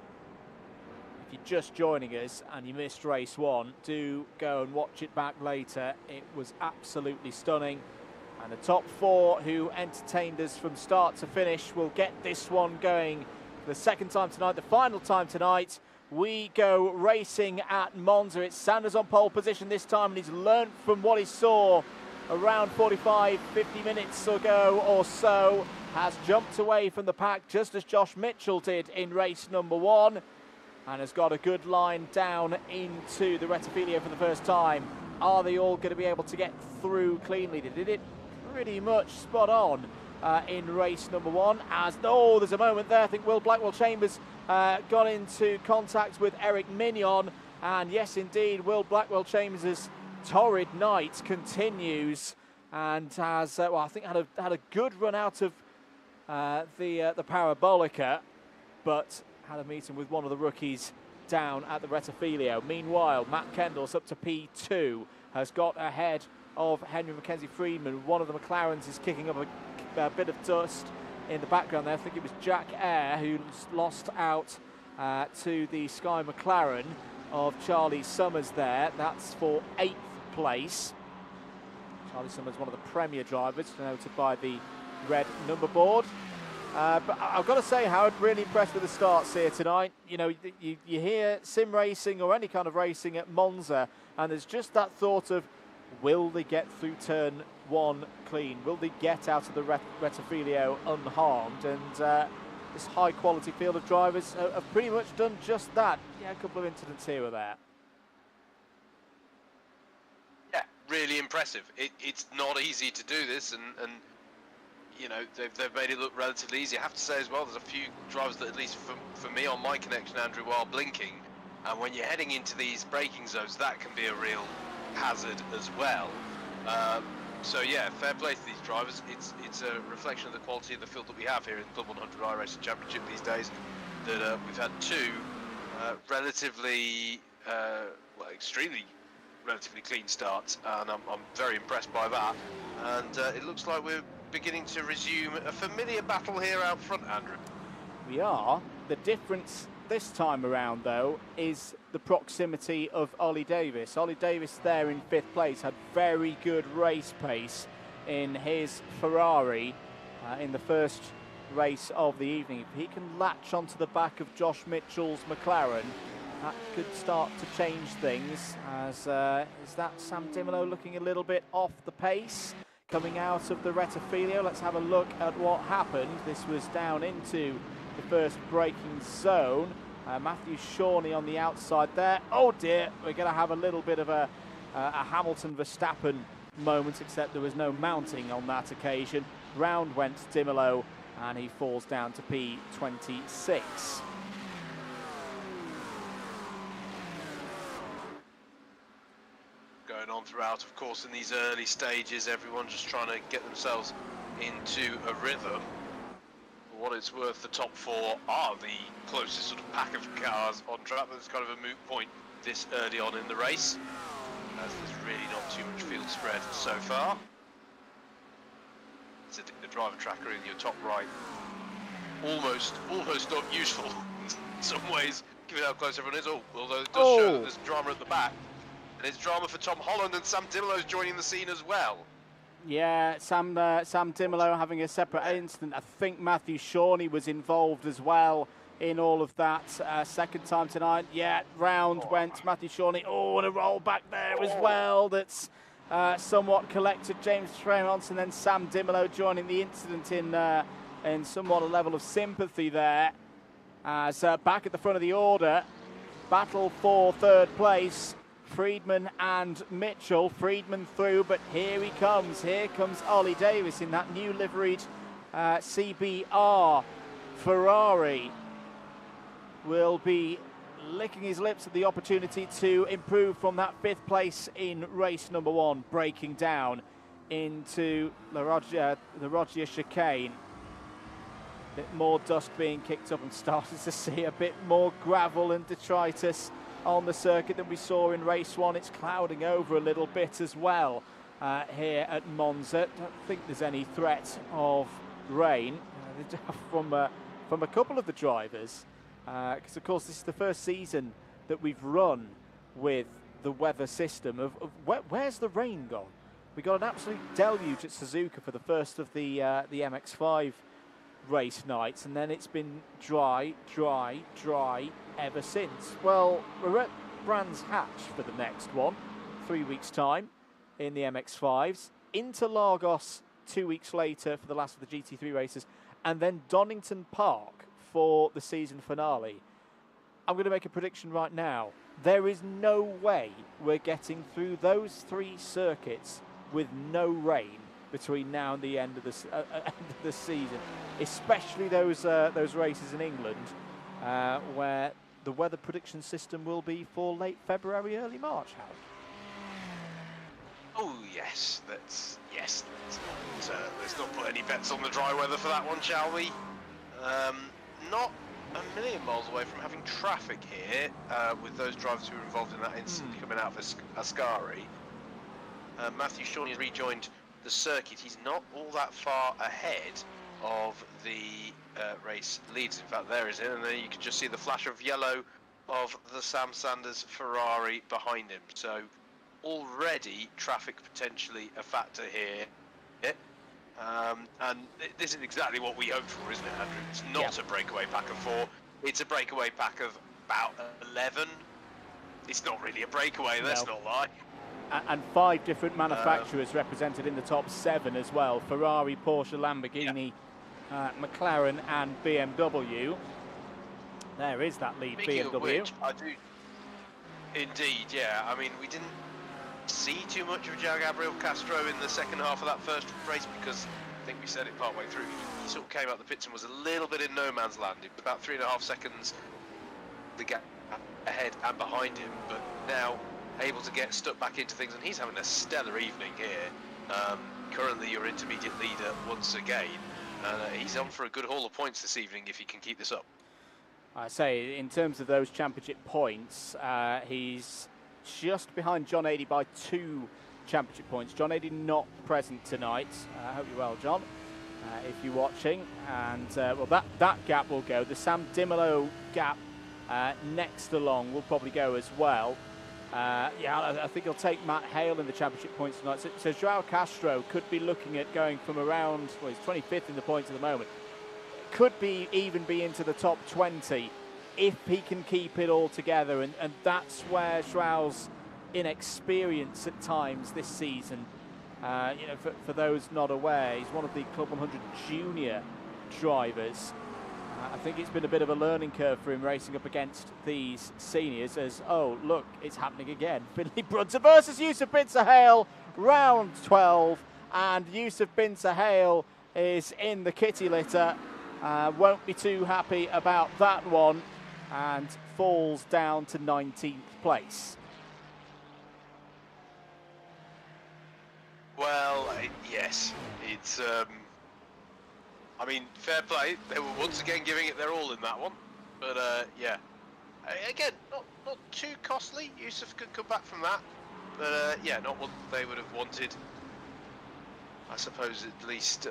If you're just joining us and you missed race 1, do go and watch it back later. It was absolutely stunning. And the top 4 who entertained us from start to finish will get this one going for the second time tonight, the final time tonight. We go racing at Monza. It's Sanders on pole position this time, and he's learnt from what he saw around 45, 50 minutes ago or so. Has jumped away from the pack just as Josh Mitchell did in race number 1, and has got a good line down into the Rettifilio for the first time. Are they all going to be able to get through cleanly? They did it pretty much spot on in race number 1. There's a moment there. I think Will Blackwell Chambers got into contact with Eric Mignon, and yes, indeed, Will Blackwell Chambers' torrid night continues, and has I think had a good run out of the Parabolica, but had a meeting with one of the rookies down at the Rettifilio. Meanwhile, Matt Kendall's up to P2, has got ahead of Henry Mackenzie Friedman. One of the McLarens is kicking up a bit of dust in the background there. I think it was Jack Eyre who lost out to the Sky McLaren of Charlie Summers there. That's for 8th place. Charlie Summers, one of the premier drivers, denoted by the red number board. But I've got to say, Howard, really impressed with the starts here tonight. You know, you hear sim racing or any kind of racing at Monza, and there's just that thought of, will they get through turn one clean? Will they get out of the Rettifilio unharmed? And this high-quality field of drivers have pretty much done just that. Yeah, a couple of incidents here or there. Yeah, really impressive. It's not easy to do this, and you know, they've made it look relatively easy. I have to say as well, there's a few drivers that, at least for me on my connection, Andrew, are blinking. And when you're heading into these braking zones, that can be a real hazard as well. So yeah, fair play to these drivers. It's a reflection of the quality of the field that we have here in the CLUB100 iRACING Championship these days. That we've had two relatively, well, extremely relatively clean starts, and I'm very impressed by that. And it looks like we're beginning to resume a familiar battle here out front, Andrew. We are. The difference this time around, though, is the proximity of Ollie Davis. Ollie Davis there in 5th place had very good race pace in his Ferrari in the first race of the evening. If he can latch onto the back of Josh Mitchell's McLaren, that could start to change things. As is that Sam Dimolo looking a little bit off the pace coming out of the Rettifilio? Let's have a look at what happened. This was down into the first braking zone. Matthew Shawnee on the outside there. Oh dear, we're going to have a little bit of a Hamilton Verstappen moment, except there was no mounting on that occasion. Round went Dimolo, and he falls down to P26. Going on throughout, of course, in these early stages, everyone just trying to get themselves into a rhythm. For what it's worth, the top 4 are the closest sort of pack of cars on track, but it's kind of a moot point this early on in the race, as there's really not too much field spread so far. So the driver tracker in your top right, almost not useful in some ways, given how close everyone is. Although it does show that there's drama at the back. And it's drama for Tom Holland, and Sam Dimolo's joining the scene as well. Yeah, Sam Dimolo having a separate incident. I think Matthew Shawnee was involved as well in all of that. Second time tonight. Yeah, round went Matthew Shawnee. Oh, and a roll back there as well. That's somewhat collected James Tremont, and then Sam Dimolo joining the incident in somewhat a level of sympathy there. As back at the front of the order, battle for 3rd place. Friedman and Mitchell. Friedman through, but here he comes. Here comes Ollie Davis in that new liveried CBR Ferrari. Will be licking his lips at the opportunity to improve from that 5th place in race number 1, breaking down into the Rogier chicane. A bit more dust being kicked up, and starting to see a bit more gravel and detritus on the circuit than we saw in race 1. It's clouding over a little bit as well here at Monza. Don't think there's any threat of rain from a couple of the drivers, because of course this is the first season that we've run with the weather system of where's the rain gone? We got an absolute deluge at Suzuka for the first of the MX-5 race nights, and then it's been dry ever since. Well, we're at Brands Hatch for the next one, 3 weeks time in the MX-5s, Interlagos 2 weeks later for the last of the GT3 races, and then Donington Park for the season finale. I'm going to make a prediction right now. There is no way we're getting through those 3 circuits with no rain between now and the end of the season, especially those races in England, where the weather prediction system will be for late February, early March. Howard? Oh yes, let's not put any bets on the dry weather for that one, shall we? Not a million miles away from having traffic here, with those drivers who were involved in that incident coming out of Ascari. Matthew Shawnee has rejoined the circuit. He's not all that far ahead of the race leads. In fact, there is it, and then you can just see the flash of yellow of the Sam Sanders Ferrari behind him. So already traffic potentially a factor here. And this is exactly what we hoped for, isn't it, Andrew? It's not a breakaway pack of 4. It's a breakaway pack of about 11. It's not really a breakaway, let's not lie. and 5 different manufacturers represented in the top 7 as well. Ferrari, Porsche, Lamborghini, McLaren and BMW. There is that lead. Speaking BMW. Of which, I do. Indeed, yeah. I mean, we didn't see too much of João Gabriel Castro in the second half of that first race because I think we said it partway through. He sort of came out the pits and was a little bit in no man's land. It was about 3.5 seconds the gap ahead and behind him, but now able to get stuck back into things, and he's having a stellar evening here. Currently your intermediate leader once again, and he's on for a good haul of points this evening if he can keep this up. I say, in terms of those championship points, he's just behind John 80 by 2 championship points. John 80 not present tonight. I hope you're well, John, if you're watching. And well, that gap will go. The Sam Dimolo gap next along will probably go as well. Yeah, I think he'll take Matt Hale in the championship points tonight. So João Castro could be looking at going from around, well, he's 25th in the points at the moment. Could be even be into the top 20 if he can keep it all together. And that's where João's inexperience at times this season, you know, for those not aware, he's one of the Club 100 junior drivers. I think it's been a bit of a learning curve for him racing up against these seniors as, oh, look, it's happening again. Finley Brunson versus Yusuf Bin Sahel, round 12. And Yusuf Bin Sahel is in the kitty litter. Won't be too happy about that one and falls down to 19th place. Well, yes, it's... I mean, fair play. They were once again giving it their all in that one. But, yeah. Again, not too costly. Yusuf could come back from that. But, yeah, not what they would have wanted. I suppose at least,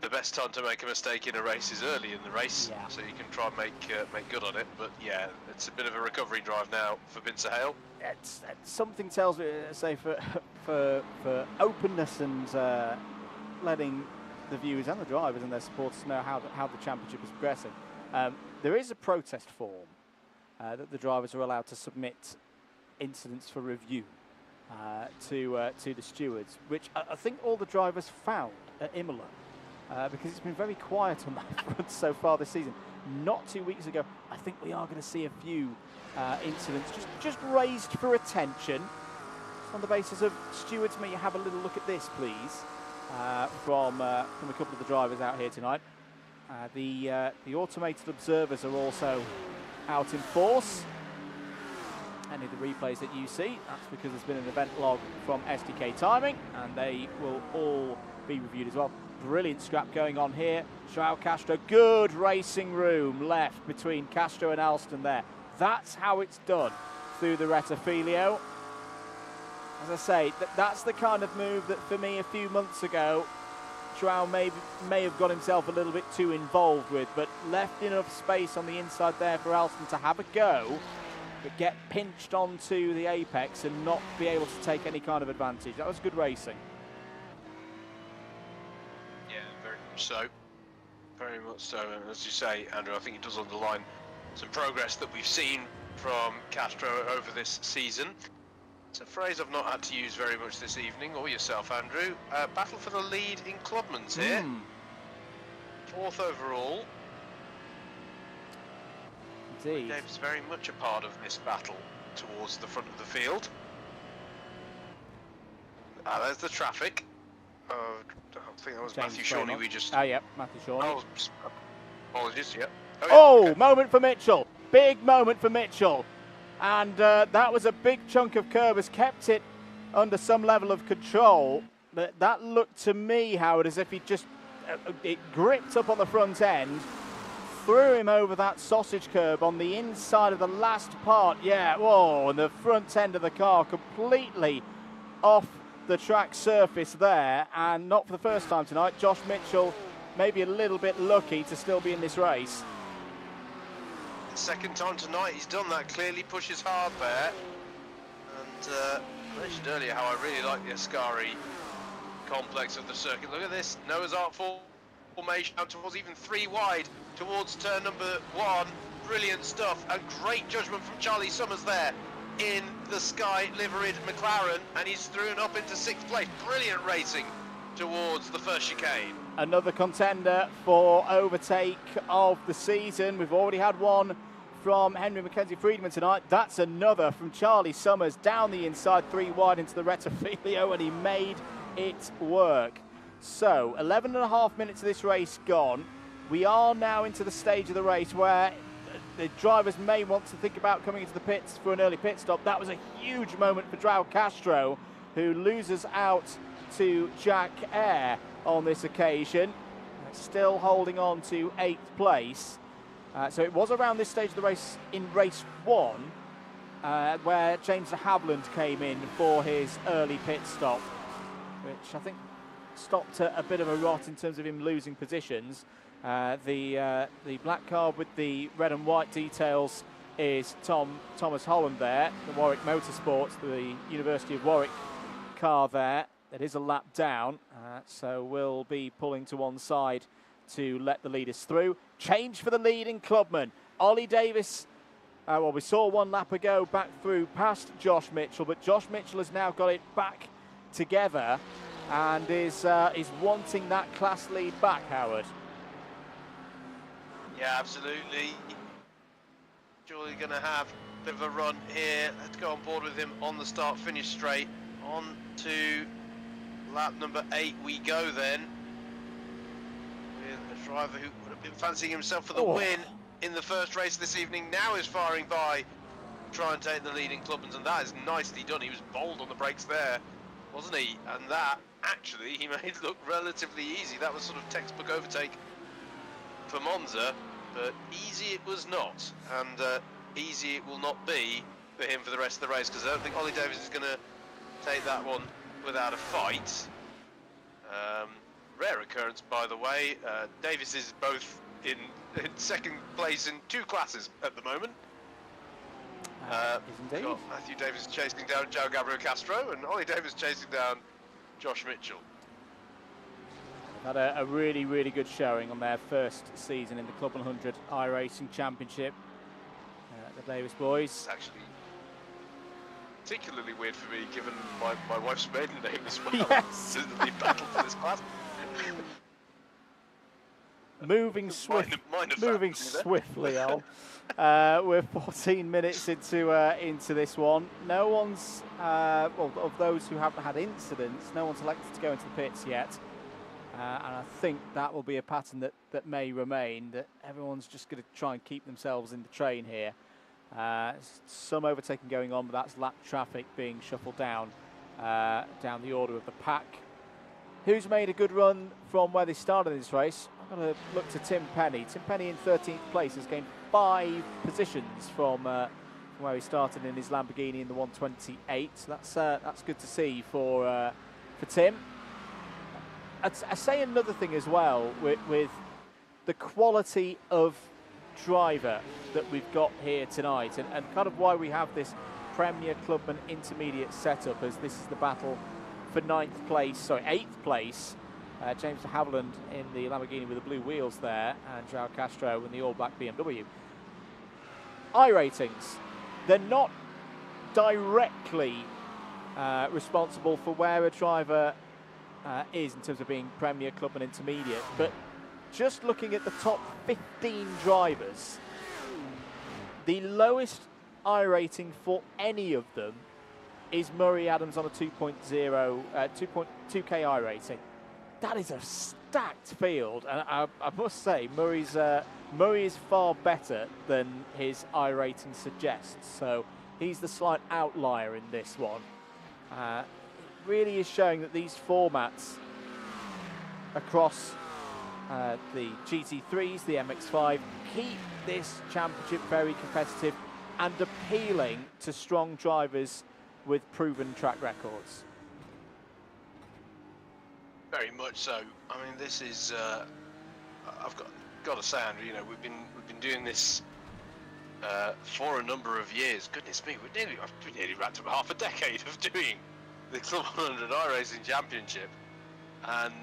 the best time to make a mistake in a race is early in the race. Yeah. So you can try and make good on it. But, yeah, it's a bit of a recovery drive now for Bin Sahel. It's something tells me, say, for openness and letting the viewers and the drivers and their supporters know how the championship is progressing. There is a protest form that the drivers are allowed to submit incidents for review to the stewards, which I think all the drivers found at Imola because it's been very quiet on that front so far this season. Not 2 weeks ago, I think we are going to see a few incidents just raised for attention. Just on the basis of stewards, may you have a little look at this, please. From a couple of the drivers out here tonight. The automated observers are also out in force. Any of the replays that you see, that's because there's been an event log from SDK Timing, and they will all be reviewed as well. Brilliant scrap going on here. João Castro, good racing room left between Castro and Alston there. That's how it's done through the Retafilio. As I say, that's the kind of move that for me a few months ago, João may have got himself a little bit too involved with, but left enough space on the inside there for Alston to have a go, but get pinched onto the apex and not be able to take any kind of advantage. That was good racing. Yeah, very much so. Very much so. And as you say, Andrew, I think it does underline some progress that we've seen from Castro over this season. It's a phrase I've not had to use very much this evening, or yourself, Andrew. Battle for the lead in Clubman's here. 4th overall. Indeed. Dave's very much a part of this battle towards the front of the field. There's the traffic. I think that was James Matthew Shawnee we just... yeah, Matthew Shawnee. Oh, apologies, yeah. Oh, yeah, okay. Moment for Mitchell. Big moment for Mitchell. And that was a big chunk of curb, has kept it under some level of control. But that looked to me, Howard, as if he just it gripped up on the front end, threw him over that sausage curb on the inside of the last part. Yeah, whoa, and the front end of the car completely off the track surface there. And not for the first time tonight, Josh Mitchell maybe a little bit lucky to still be in this race. Second time tonight he's done that, clearly pushes hard there. And I mentioned earlier how I really like the Ascari complex of the circuit. Look at this, Noah's Ark formation out towards even 3 wide towards turn number 1. Brilliant stuff and great judgment from Charlie Summers there. in the Sky liveried McLaren, and he's through and up into 6th place. Brilliant racing towards the first chicane. Another contender for overtake of the season. We've already had one from Henry Mackenzie Friedman tonight. That's another from Charlie Summers down the inside, 3 wide into the Rettifilio, and he made it work. So 11.5 minutes of this race gone. We are now into the stage of the race where the drivers may want to think about coming into the pits for an early pit stop. That was a huge moment for João Castro, who loses out to Jack Eyre on this occasion, still holding on to 8th place. So it was around this stage of the race in race 1 where James de Havilland came in for his early pit stop, which I think stopped a bit of a rot in terms of him losing positions. The black car with the red and white details is Thomas Holland there, the Warwick Motorsports, the University of Warwick car there. It is a lap down, so we'll be pulling to one side to let the leaders through. Change for the leading clubman. Ollie Davis, well, we saw 1 lap ago back through past Josh Mitchell, but Josh Mitchell has now got it back together and is wanting that class lead back, Howard. Yeah, absolutely. Surely going to have a bit of a run here. Let's go on board with him on the start-finish straight. On to lap number 8 we go then. With a driver who would have been fancying himself for the win in the first race this evening. Now is firing by to try and take the leading clubman, and that is nicely done. He was bold on the brakes there, wasn't he? And that, actually, he made look relatively easy. That was sort of textbook overtake for Monza, but easy it was not, and easy it will not be for him for the rest of the race, because I don't think Ollie Davis is going to take that one without a fight. Rare occurrence, by the way. Davis is both in 2nd place in 2 classes at the moment. Got Matthew Davis chasing down João Gabriel Castro, and Ollie Davis chasing down Josh Mitchell. Had a really, really good showing on their first season in the CLUB100 iRacing Championship. The Davis boys. It's actually particularly weird for me, given my wife's maiden name as well. Yes. The battle for this class. Moving swiftly on. We're 14 minutes into this one. No one's, well, of those who haven't had incidents, no one's elected to go into the pits yet. And I think that will be a pattern that may remain, that everyone's just going to try and keep themselves in the train here. Some overtaking going on, but that's lap traffic being shuffled down the order of the pack. Who's made a good run from where they started this race? I'm going to look to Tim Penny. Tim Penny in 13th place has gained 5 positions from where he started in his Lamborghini in the 128. So that's good to see for Tim. I say another thing as well with the quality of driver that we've got here tonight, and kind of why we have this Premier Clubman Intermediate setup, as this is the battle for 8th place. James de Havilland in the Lamborghini with the blue wheels there, and João Castro in the all-black BMW. iRatings, they're not directly responsible for where a driver is in terms of being Premier Clubman Intermediate, but just looking at the top 15 drivers, the lowest iRating for any of them is Murray Adams on a 2.2K iRating. That is a stacked field, and I must say Murray is far better than his iRating suggests, so he's the slight outlier in this one. It really is showing that these formats across the GT3s, the MX-5, keep this championship very competitive and appealing to strong drivers with proven track records. Very much so. I mean, this is I've got to say, Andrew, you know, we've been doing this for a number of years. Goodness me, we've nearly wrapped up half a decade of doing the CLUB100 iRacing Championship, and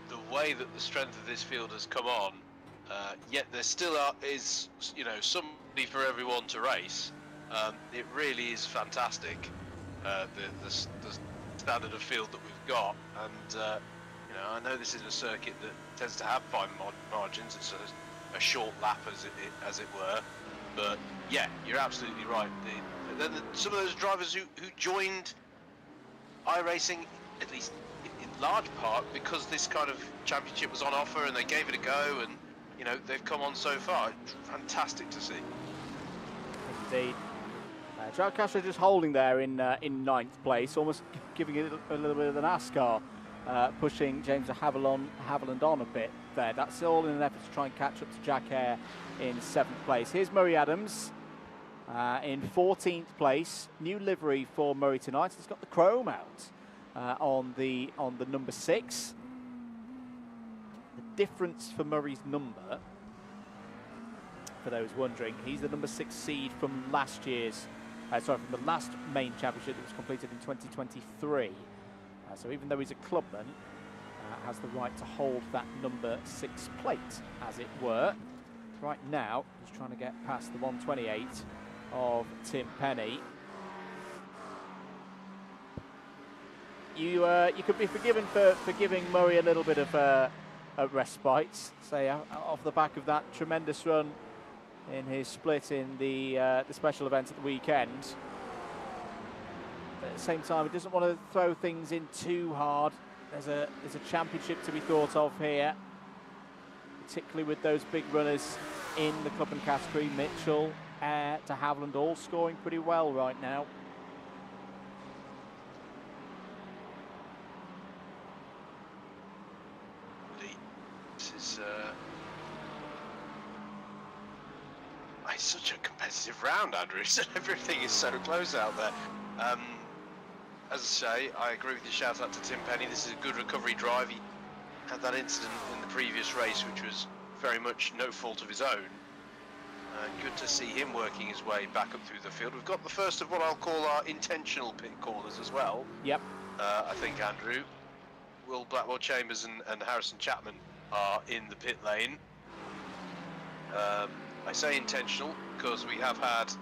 the way that the strength of this field has come on, yet there still is, you know, somebody for everyone to race. It really is fantastic, the standard of field that we've got, and you know, I know this is a circuit that tends to have fine margins. It's a short lap, as it were, but yeah, you're absolutely right. Then some of those drivers who joined iRacing, at least in large part, because this kind of championship was on offer and they gave it a go, and you know, they've come on so far. It's fantastic to see. Indeed. João Castro just holding there in ninth place, almost giving it a little bit of the NASCAR, pushing James Haviland on a bit there. That's all in an effort to try and catch up to Jack Hare in 7th place. Here's Murray Adams in 14th place. New livery for Murray tonight. He's got the chrome out on the number 6. The difference for Murray's number, for those wondering, he's the number 6 seed from last year's, from the last main championship that was completed in 2023. So even though he's a clubman, has the right to hold that number 6 plate, as it were. Right now, he's trying to get past the 128 of Tim Penny. You could be forgiven for giving Murray a little bit of a respite, say, off the back of that tremendous run in his split in the special event at the weekend. But at the same time, he doesn't want to throw things in too hard. There's a championship to be thought of here, particularly with those big runners in the club and category. Mitchell, Air to Haviland, all scoring pretty well right now. This is it's such a competitive round, Andrew. Everything is so close out there. As I say, I agree with your shout out to Tim Penny. This is a good recovery drive. He had that incident in the previous race, which was very much no fault of his own. Good to see him working his way back up through the field. We've got the first of what I'll call our intentional pit callers as well. Yep. I think, Andrew. Will Blackwell Chambers and Harrison Chapman are in the pit lane. I say intentional because we have had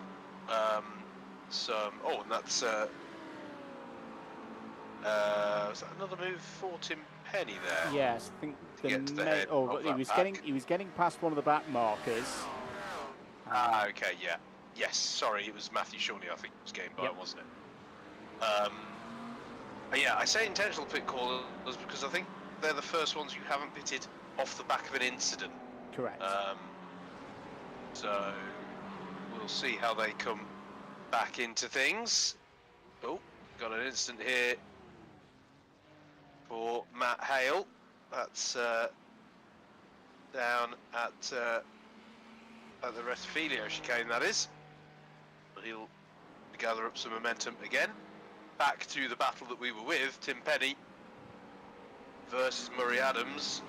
some... Oh, and that's... was that another move for Tim Penny there? Yes, I think to get to the head of he was getting past one of the back markers. Okay, yeah. Yes, sorry, it was Matthew Shawnee, I think, was getting by, wasn't it? Yeah, I say intentional pit callers because I think they're the first ones you haven't pitted off the back of an incident. Correct. So we'll see how they come back into things. Oh, got an incident here for Matt Hale. That's down at the Rettifilio chicane, that is. But he'll gather up some momentum again. Back to the battle that we were with, Tim Penny versus Murray Adams.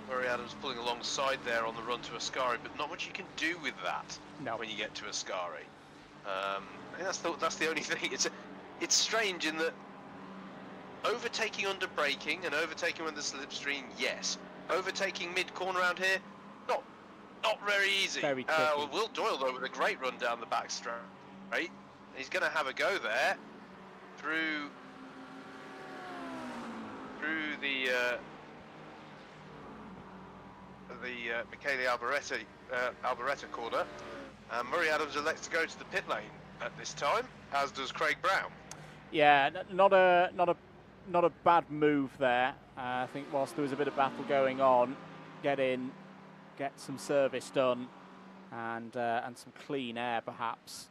Murray Adams pulling alongside there on the run to Ascari, but not much you can do with that when you get to Ascari. I think that's the only thing. It's strange in that overtaking under braking and overtaking when the slipstream, yes. Overtaking mid-corner around here, not very easy. Very tricky. Well, Will Doyle, though, with a great run down the back straight, right? He's going to have a go there through the Michele Alboreto corner. Murray Adams elects to go to the pit lane at this time, as does Craig Brown. Yeah, not a bad move there. I think whilst there was a bit of battle going on, get in, get some service done, and some clean air perhaps,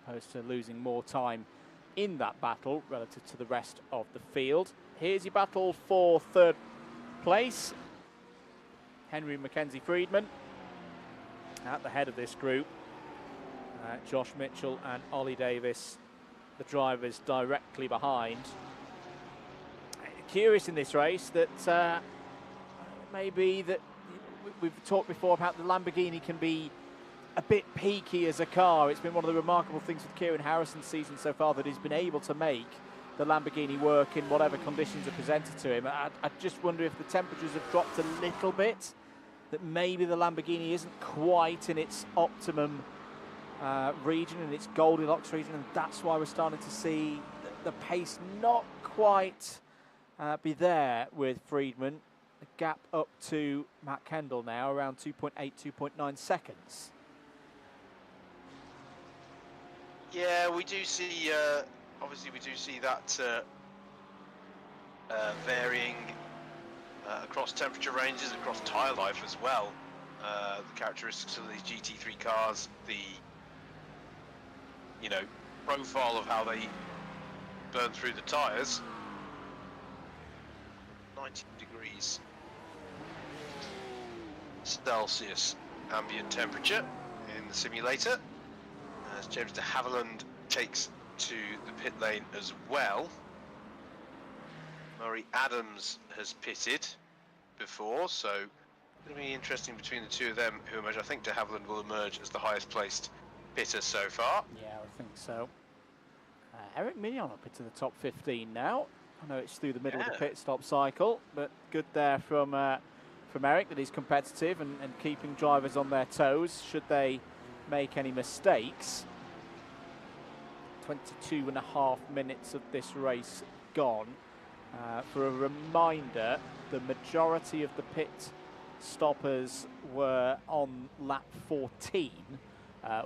as opposed to losing more time in that battle relative to the rest of the field. Here's your battle for 3rd place. Henry Mackenzie Friedman at the head of this group. Josh Mitchell and Ollie Davis, the drivers directly behind. Curious in this race that maybe that we've talked before about the Lamborghini can be a bit peaky as a car. It's been one of the remarkable things with Kieran Harrison's season so far that he's been able to make the Lamborghini work in whatever conditions are presented to him. I just wonder if the temperatures have dropped a little bit, that maybe the Lamborghini isn't quite in its optimum region, and it's Goldilocks region, and that's why we're starting to see the pace not quite be there with Friedman. The gap up to Matt Kendall now, around 2.8, 2.9 seconds. Yeah, we do see, obviously we do see that varying across temperature ranges, across tyre life as well. The characteristics of these GT3 cars, the, you know, profile of how they burn through the tyres. 90 degrees Celsius ambient temperature in the simulator, as James de Havilland takes to the pit lane as well. Murray Adams has pitted before, so it's going to be interesting between the two of them who emerge. I think de Havilland will emerge as the highest placed pitter so far. Yeah, I think so. Eric Mignon up into the top 15 now. I know it's through the middle of the pit stop cycle, but good there from Eric that he's competitive and keeping drivers on their toes should they make any mistakes. 22.5 minutes of this race gone. For a reminder, the majority of the pit stoppers were on lap 14.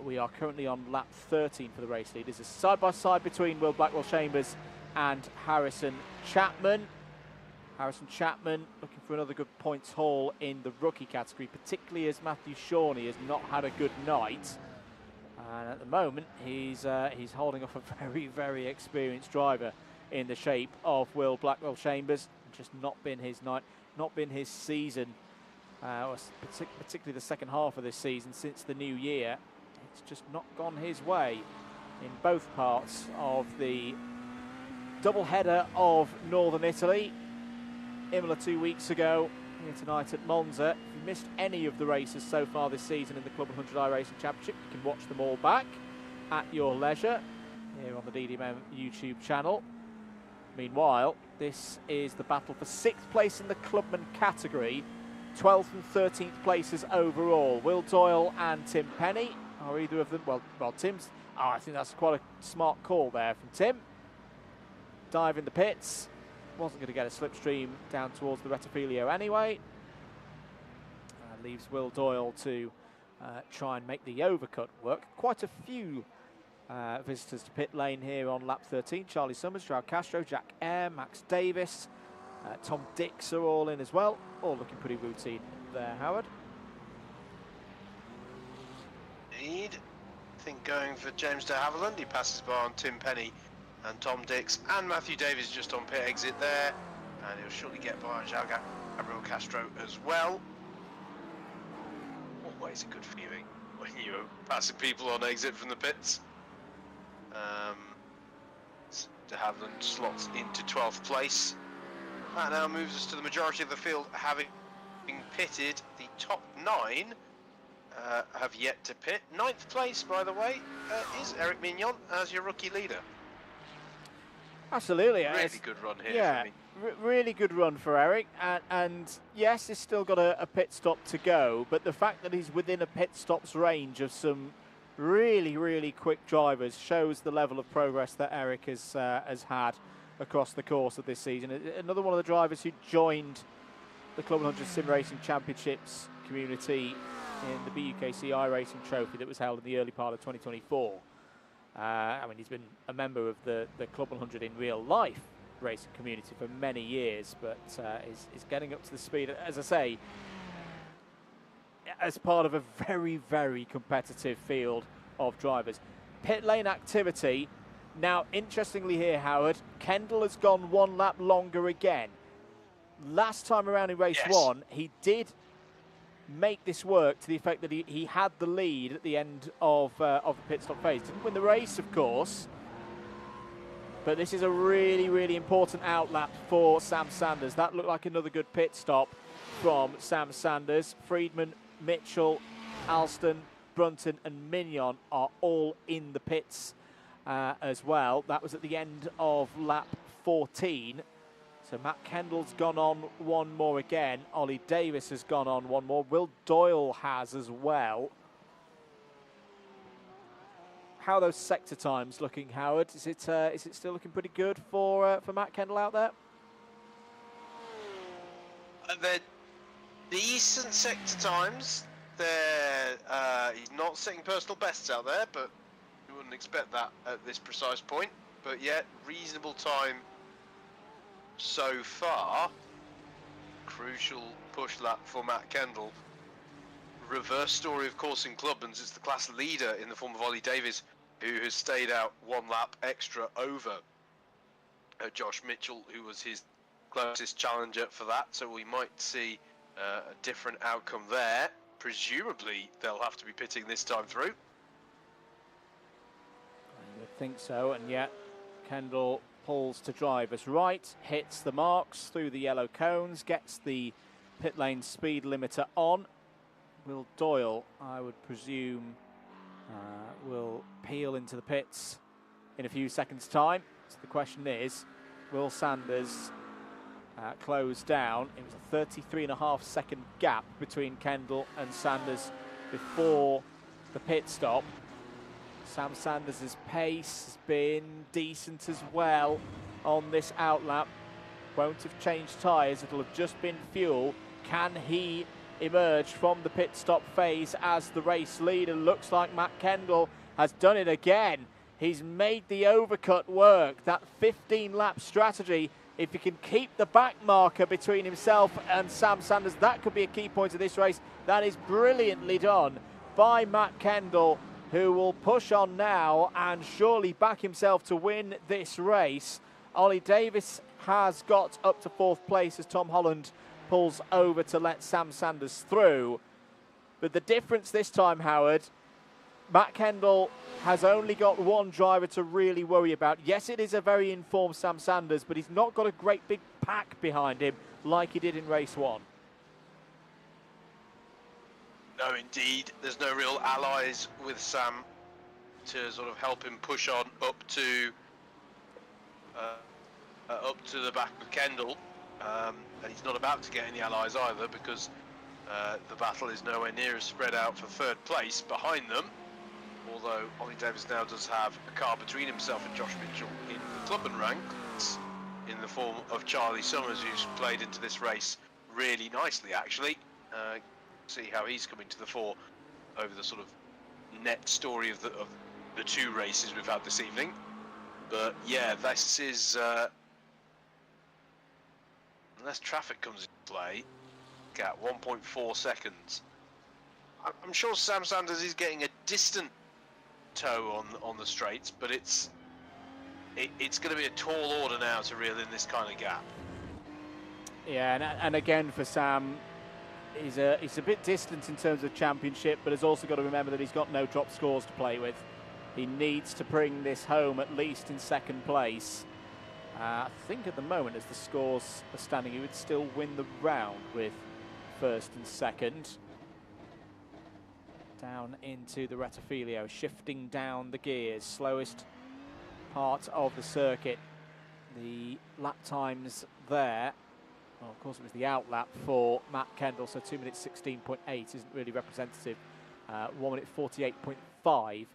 We are currently on lap 13 for the race lead. There's a side-by-side between Will Blackwell-Chambers and Harrison Chapman. Harrison Chapman looking for another good points haul in the rookie category, particularly as Matthew Shawnee has not had a good night. And at the moment, he's holding off a very, very experienced driver in the shape of Will Blackwell-Chambers. Just not been his night, not been his season, particularly the second half of this season since the new year. It's just not gone his way in both parts of the double header of Northern Italy. Imola 2 weeks ago, here tonight at Monza. If you missed any of the races so far this season in the CLUB100 iRACING Championship, you can watch them all back at your leisure here on the DDMM YouTube channel. Meanwhile, this is the battle for 6th place in the Clubman category, 12th and 13th places overall. Will Doyle and Tim Penny are either of them, well Tim's, I think that's quite a smart call there from Tim. Dive in the pits. Wasn't going to get a slipstream down towards the Rettifilio anyway. Leaves Will Doyle to try and make the overcut work. Quite a few visitors to pit lane here on lap 13. Charlie Summers, Joao Castro, Jack Eyre, Max Davis, Tom Dix are all in as well. All looking pretty routine there, Howard. Indeed. I think going for James de Havilland, he passes by on Tim Penny and Tom Dix, and Matthew Davies just on pit exit there, and he'll shortly get by Joao Gabriel Castro as well. Always a good feeling when you're passing people on exit from the pits. De Havilland slots into 12th place. That now moves us to the majority of the field having pitted. The top 9 have yet to pit. 9th place, by the way, is Eric Mignon as your rookie leader. Absolutely. Really good run here for me. Really good run for Eric, and yes, he's still got a pit stop to go, but the fact that he's within a pit stop's range of some really, really quick drivers shows the level of progress that Eric has had across the course of this season. Another one of the drivers who joined the CLUB100 Sim Racing Championships community in the BUKC iRacing Trophy that was held in the early part of 2024. I mean, he's been a member of the CLUB100 in real life racing community for many years, but is getting up to the speed, as I say, as part of a very, very competitive field of drivers. Pit lane activity. Now, interestingly here, Howard, Kendall has gone 1 lap longer again. Last time around in race 1, he did make this work to the effect that he had the lead at the end of the pit stop phase. Didn't win the race, of course, but this is a really, really important outlap for Sam Sanders. That looked like another good pit stop from Sam Sanders. Friedman, Mitchell, Alston, Brunton and Mignon are all in the pits as well. That was at the end of lap 14. So Matt Kendall's gone on 1 more again. Ollie Davis has gone on 1 more. Will Doyle has as well. how are those sector times looking, Howard? Is it still looking pretty good for Matt Kendall out there? They're decent sector times. He's not setting personal bests out there, but you wouldn't expect that at this precise point. But yet, reasonable time so far. Crucial push lap for Matt Kendall. Reverse story, of course, in Club100. It's the class leader in the form of Ollie Davies, who has stayed out 1 lap extra over Josh Mitchell, who was his closest challenger for that. So we might see a different outcome there. Presumably, they'll have to be pitting this time through. I would think so, and yet Kendall pulls to driver's right, hits the marks through the yellow cones, gets the pit lane speed limiter on. Will Doyle, I would presume, will peel into the pits in a few seconds' time. So the question is, will Sanders close down? It was a 33.5 second gap between Kendall and Sanders before the pit stop. Sam Sanders' pace has been decent as well on this outlap. Won't have changed tyres, it'll have just been fuel. Can he emerge from the pit stop phase as the race leader? Looks like Matt Kendall has done it again. He's made the overcut work. That 15-lap strategy, if he can keep the back marker between himself and Sam Sanders, that could be a key point of this race. That is brilliantly done by Matt Kendall, who will push on now and surely back himself to win this race. Ollie Davies has got up to 4th place as Tom Holland pulls over to let Sam Sanders through. But the difference this time, Howard, Matt Kendall has only got 1 driver to really worry about. Yes, it is a very informed Sam Sanders, but he's not got a great big pack behind him like he did in race 1. No, indeed. There's no real allies with Sam to sort of help him push on up to the back of Kendall. And he's not about to get any allies either, because the battle is nowhere near as spread out for 3rd place behind them. Although Ollie Davies now does have a car between himself and Josh Mitchell in the Club100 ranks, in the form of Charlie Summers, who's played into this race really nicely, actually. See how he's coming to the fore over the sort of net story of the 2 races we've had this evening. But yeah, this is unless traffic comes into play, at 1.4 seconds. I'm sure Sam Sanders is getting a distant tow on the straights, but it's going to be a tall order now to reel in this kind of gap. Yeah, and again for Sam, he's a bit distant in terms of championship, but has also got to remember that he's got no drop scores to play with. He needs to bring this home at least in 2nd place. I think at the moment, as the scores are standing, he would still win the round with 1st and 2nd. Down into the Rettifilio, shifting down the gears, slowest part of the circuit. The lap times there, well, of course it was the outlap for Matt Kendall, so 2 minutes 16.8 isn't really representative. 1 minute 48.5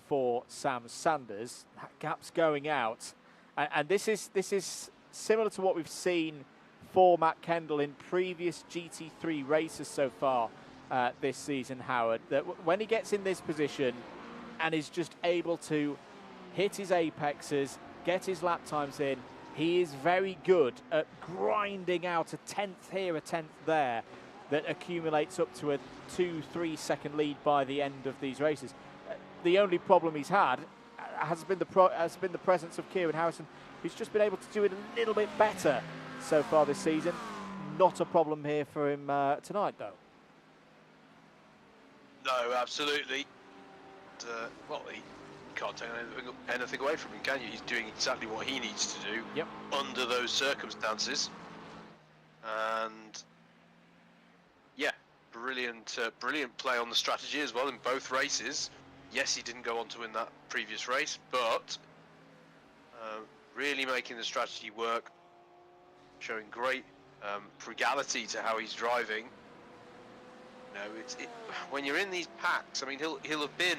for Sam Sanders. That gap's going out. And this is similar to what we've seen for Matt Kendall in previous GT3 races so far this season, Howard. That when he gets in this position and is just able to hit his apexes, get his lap times in, he is very good at grinding out a 10th here, a 10th there, that accumulates up to a 2-3 second lead by the end of these races. The only problem he's had has been the presence of Kieran Harrison, who's just been able to do it a little bit better so far this season. Not a problem here for him tonight, though. No, absolutely. Well, he can't take anything away from him, can you? He's doing exactly what he needs to do under those circumstances. And yeah, brilliant play on the strategy as well in both races. Yes, he didn't go on to win that previous race, but really making the strategy work, showing great frugality to how he's driving. You know, when you're in these packs, I mean, he'll have been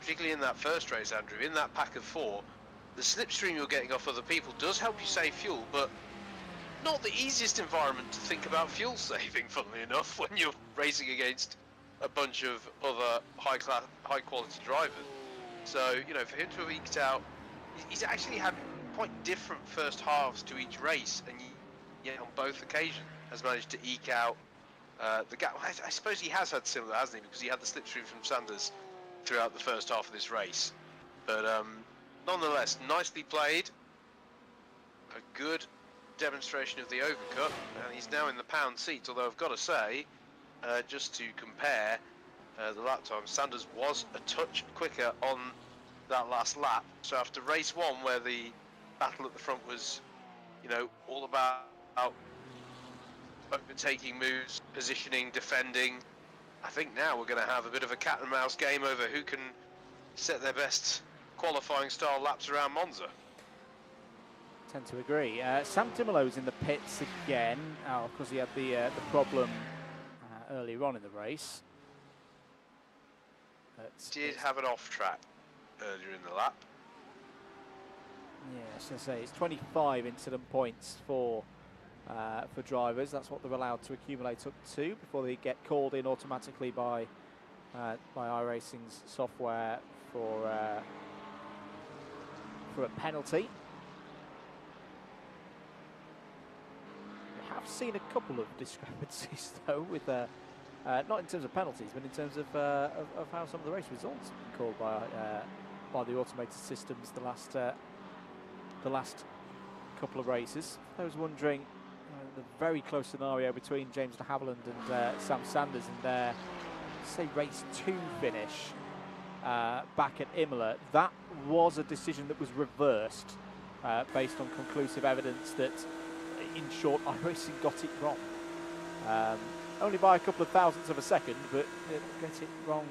particularly in that first race, Andrew, in that pack of 4, the slipstream you're getting off other people does help you save fuel, but not the easiest environment to think about fuel saving, funnily enough, when you're racing against a bunch of other high quality drivers. So, you know, for him to have eked out, he's actually had quite different first halves to each race, and yet on both occasions has managed to eke out the gap. I suppose he has had similar, hasn't he? Because he had the slipstream from Sanders throughout the first half of this race. But nonetheless, nicely played. A good demonstration of the overcut, and he's now in the pound seat. Although I've got to say, just to compare the lap time, Sanders was a touch quicker on that last lap. So after race 1, where the battle at the front was, you know, all about overtaking moves, positioning, defending, I think now we're going to have a bit of a cat and mouse game over who can set their best qualifying style laps around Monza. Tend to agree. Sam Timmerlow's in the pits again. Oh, of course he had the problem earlier on in the race. Did have an off track earlier in the lap. Yeah, I was going to say it's 25 incident points for drivers. That's what they're allowed to accumulate up to before they get called in automatically by iRACING's software for a penalty. We have seen a couple of discrepancies though, with not in terms of penalties, but in terms of how some of the race results have been called by the automated systems the last couple of races. I was wondering the very close scenario between James de Havilland and Sam Sanders in their, say, race 2 finish back at Imola. That was a decision that was reversed based on conclusive evidence that, in short, iRacing got it wrong. Only by a couple of thousandths of a second, but get it wrong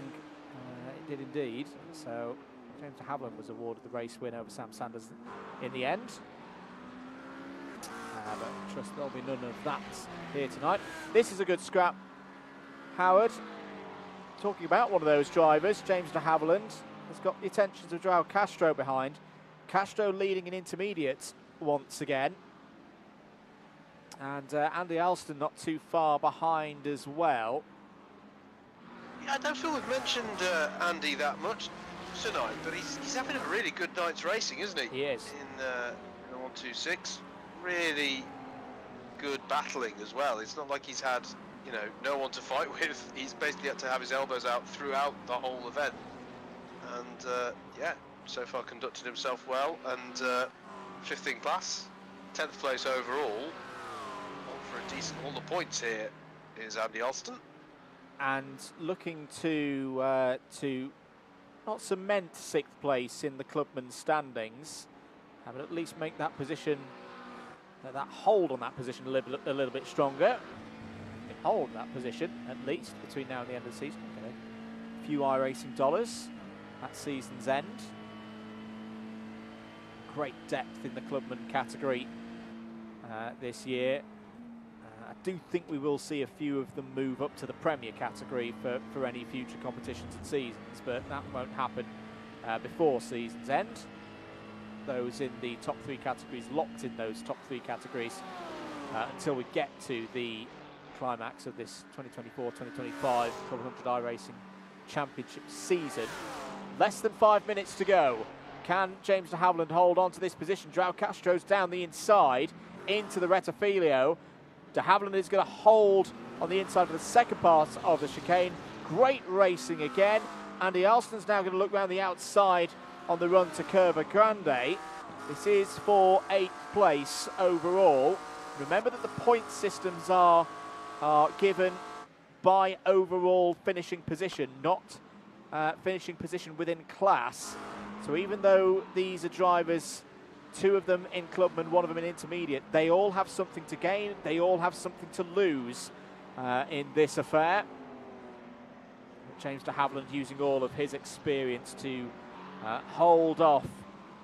it did indeed. So James de Havilland was awarded the race win over Sam Sanders in the end. But I trust there'll be none of that here tonight. This is a good scrap. Howard, talking about one of those drivers, James de Havilland, has got the attentions of Joao Castro behind. Castro leading in intermediate once again. And Andy Alston not too far behind as well. Yeah, I don't feel we've mentioned Andy that much tonight, but he's having a really good night's racing, isn't he? He is. In the 126. Really good battling as well. It's not like he's had, you know, no one to fight with. He's basically had to have his elbows out throughout the whole event. And yeah, so far conducted himself well. And 5th in class, 10th place overall. For a decent, all the points here is Andy Alston. And looking to not cement 6th place in the clubman standings, but at least make that position, that hold on that position a little bit stronger. Hold that position at least between now and the end of the season. Okay. A few iRacing dollars at season's end. Great depth in the clubman category this year. I do think we will see a few of them move up to the Premier category for any future competitions and seasons, but that won't happen before season's end. Those in the top 3 categories, locked in those top 3 categories until we get to the climax of this 2024-2025 CLUB100 iRacing Championship season. Less than 5 minutes to go. Can James de Havilland hold on to this position? Joao Castro's down the inside into the Rettifilio. De Havilland is going to hold on the inside of the second part of the chicane. Great racing again. Andy Alston's now going to look round the outside on the run to Curva Grande. This is for 8th place overall. Remember that the point systems are given by overall finishing position, not finishing position within class. So even though these are drivers, 2 of them in clubman, 1 of them in intermediate, they all have something to gain, they all have something to lose in this affair. James de Havilland using all of his experience to hold off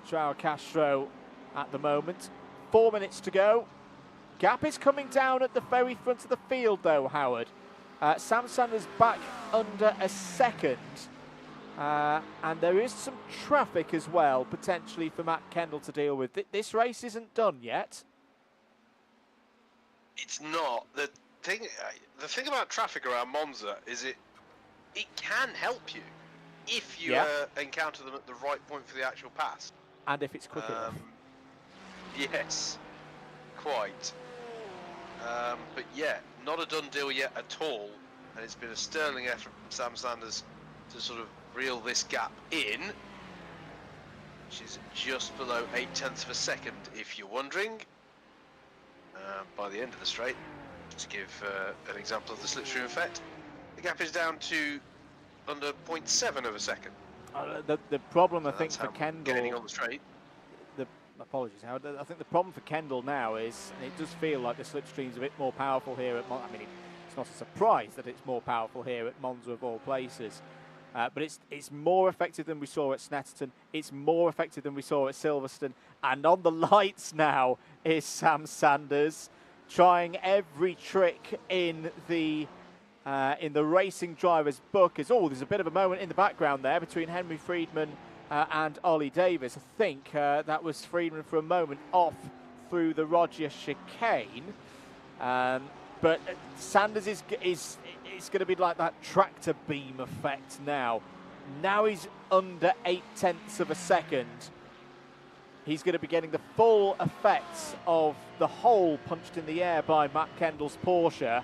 Joao Castro at the moment. 4 minutes to go. Gap is coming down at the very front of the field though, Howard. Sam Sanders back under a second. And there is some traffic as well, potentially for Matt Kendall to deal with. This race isn't done yet. It's not. The thing about traffic around Monza is it can help you if you encounter them at the right point for the actual pass. And if it's quick enough. Yes, quite. But yeah, not a done deal yet at all. And it's been a sterling effort from Sam Sanders to sort of reel this gap in, which is just below 0.8 of a second, if you're wondering. By the end of the straight, to give an example of the slipstream effect, the gap is down to under 0.7 of a second. The problem, So I think, for Kendall... Gaining on the straight. Apologies, Howard. I think the problem for Kendall now is, and it does feel like the slipstream's a bit more powerful here at Monza. I mean, it's not a surprise that it's more powerful here at Monza of all places. But it's more effective than we saw at Snetterton. It's more effective than we saw at Silverstone. And on the lights now is Sam Sanders, trying every trick in the racing driver's book. There's a bit of a moment in the background there between Henry Friedman and Ollie Davis. I think that was Friedman for a moment off through the Roger chicane. But Sanders is going to be like that tractor beam effect now. Now he's under 0.8 of a second. He's going to be getting the full effects of the hole punched in the air by Matt Kendall's Porsche.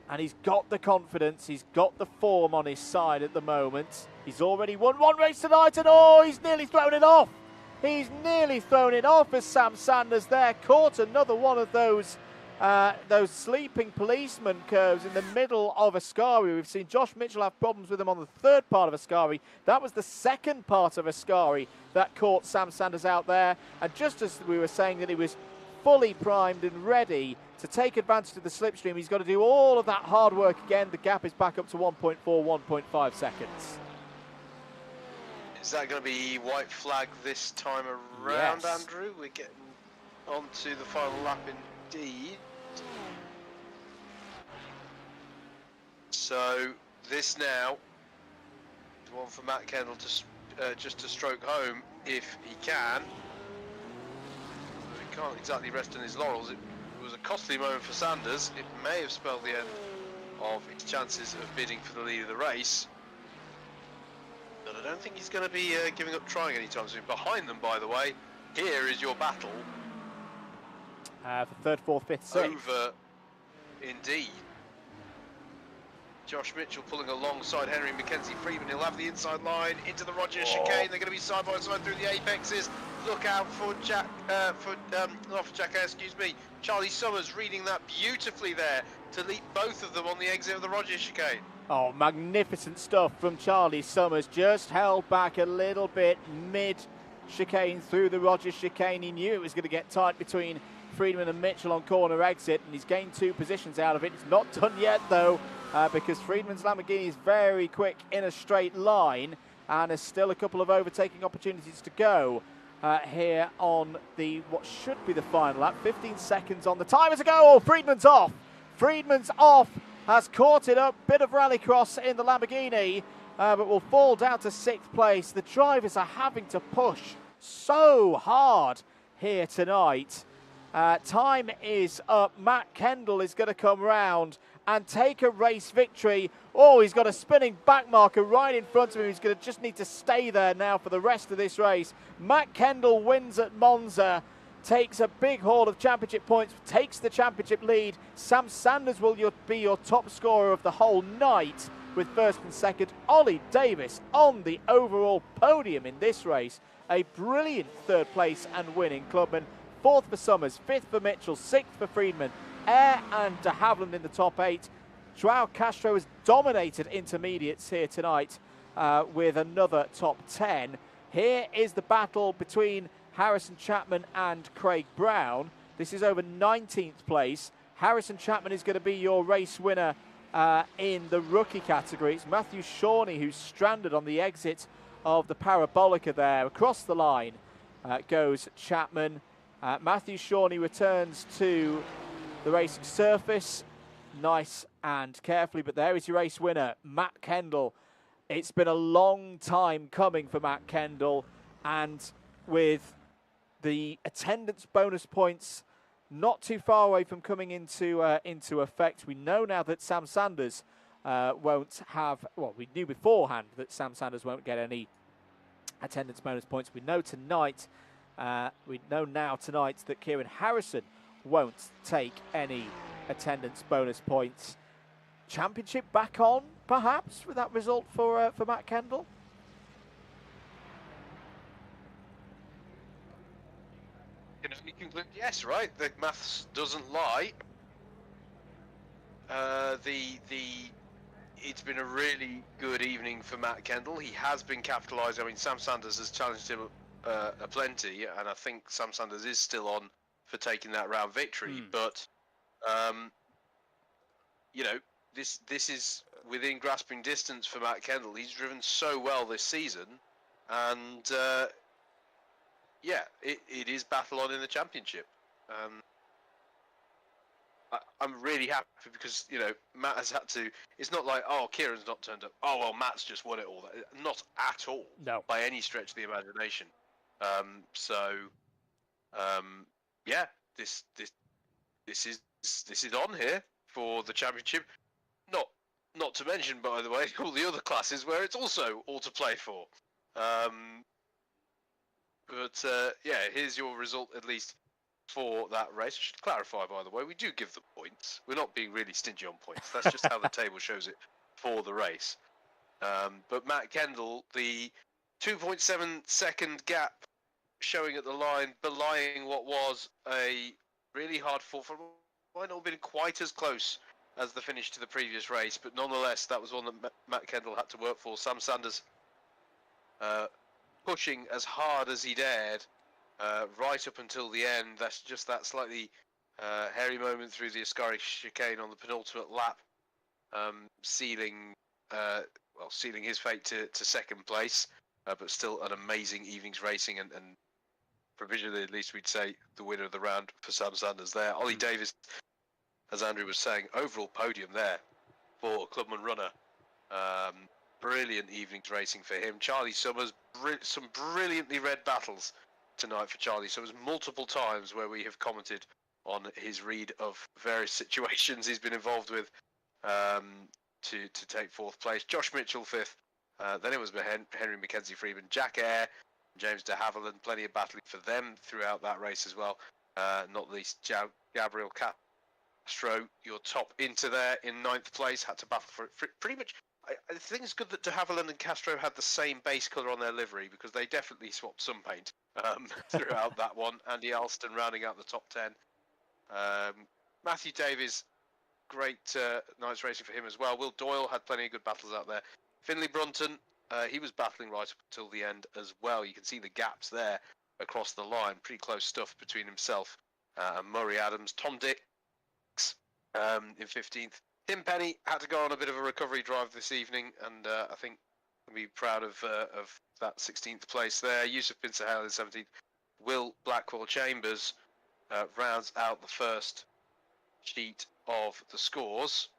And he's got the confidence, he's got the form on his side at the moment. He's already won one race tonight, and he's nearly thrown it off. He's nearly thrown it off as Sam Sanders there caught another one of those sleeping policeman curves in the middle of Ascari. We've seen Josh Mitchell have problems with him on the third part of Ascari. That was the second part of Ascari that caught Sam Sanders out there. And just as we were saying that he was fully primed and ready to take advantage of the slipstream, he's got to do all of that hard work again. The gap is back up to 1.4, 1.5 seconds. Is that going to be white flag this time around, Yes. Andrew? We're getting on to the final lap indeed. So this now is one for Matt Kendall to just to stroke home if he can. He can't exactly rest on his laurels. It was a costly moment for Sanders. It may have spelled the end of his chances of bidding for the lead of the race. But I don't think he's going to be giving up trying anytime soon. Behind them, by the way, here is your battle. For third, fourth, fifth, sixth. Over, indeed. Josh Mitchell pulling alongside Henry Mackenzie Freeman. He'll have the inside line into the Rogers chicane. They're going to be side by side through the apexes. Look out for Charlie Summers reading that beautifully there to lead both of them on the exit of the Rogers chicane. Oh, magnificent stuff from Charlie Summers. Just held back a little bit mid-chicane through the Rogers chicane. He knew it was going to get tight between Friedman and Mitchell on corner exit, and he's gained 2 positions out of it. It's not done yet, though, because Friedman's Lamborghini is very quick in a straight line, and there's still a couple of overtaking opportunities to go here on what should be the final lap. 15 seconds on the timer to go. Oh, Friedman's off. Friedman's off. Has caught it up, bit of rallycross in the Lamborghini, but will fall down to 6th place. The drivers are having to push so hard here tonight. Time is up. Matt Kendall is going to come round and take a race victory. Oh, he's got a spinning back marker right in front of him. He's going to just need to stay there now for the rest of this race. Matt Kendall wins at Monza. Takes a big haul of championship points, takes the championship lead. Sam Sanders will be your top scorer of the whole night with first and second. Ollie Davis on the overall podium in this race. A brilliant third place and winning Clubman. 4th for Summers, 5th for Mitchell, 6th for Friedman. Air and de Havilland in the top 8. Joao Castro has dominated intermediates here tonight with another top 10. Here is the battle between Harrison Chapman and Craig Brown. This is over 19th place. Harrison Chapman is going to be your race winner in the rookie category. It's Matthew Shawnee who's stranded on the exit of the Parabolica there. Across the line goes Chapman. Matthew Shawnee returns to the racing surface. Nice and carefully, but there is your race winner, Matt Kendall. It's been a long time coming for Matt Kendall, and with the attendance bonus points not too far away from coming into effect, we know now that Sam Sanders won't have. Well, we knew beforehand that Sam Sanders won't get any attendance bonus points. We know tonight. We know now tonight that Kieran Harrison won't take any attendance bonus points. Championship back on, perhaps, with that result for Matt Kendall. Can only conclude yes, right? The maths doesn't lie. It's been a really good evening for Matt Kendall. He has been capitalising. I mean, Sam Sanders has challenged him aplenty, and I think Sam Sanders is still on for taking that round victory. But you know, this is within grasping distance for Matt Kendall. He's driven so well this season, and yeah, it is battle on in the championship. I'm really happy because, you know, Matt has had to. It's not like, oh, Kieran's not turned up. Oh well, Matt's just won it all. Not at all. No. By any stretch of the imagination. Yeah, this is on here for the championship. Not to mention, by the way, all the other classes where it's also all to play for. Yeah, here's your result at least for that race. I should clarify, by the way, we do give them points. We're not being really stingy on points. That's just how the table shows it for the race. But Matt Kendall, the 2.7 second gap showing at the line, belying what was a really hard fought for. Might not have been quite as close as the finish to the previous race, but nonetheless, that was one that Matt Kendall had to work for. Sam Sanders pushing as hard as he dared right up until the end. That's just that slightly hairy moment through the Ascari chicane on the penultimate lap, sealing his fate to second place, but still an amazing evening's racing, and provisionally at least we'd say the winner of the round for Sam Sanders there. Ollie Davis, as Andrew was saying, overall podium there for CLUB100. Brilliant evening's racing for him. Charlie Summers, some brilliantly read battles tonight for Charlie Summers, multiple times where we have commented on his read of various situations he's been involved with to take fourth place. Josh Mitchell fifth, then it was Henry Mackenzie Freeman, Jack Eyre, James de Havilland, plenty of battling for them throughout that race as well, not least Gabriel Castro, your top into there in ninth place, had to battle for it pretty much. I think it's good that de Havilland and Castro had the same base colour on their livery, because they definitely swapped some paint throughout that one. Andy Alston rounding out the top 10. Matthew Davies, great night's racing for him as well. Will Doyle had plenty of good battles out there. Finley Brunton, he was battling right up until the end as well. You can see the gaps there across the line. Pretty close stuff between himself and Murray Adams. Tom Dix in 15th. Tim Penny had to go on a bit of a recovery drive this evening, and I think we'll be proud of that 16th place there. Yusuf bin Sahel in 17th. Will Blackwell Chambers rounds out the first sheet of the scores.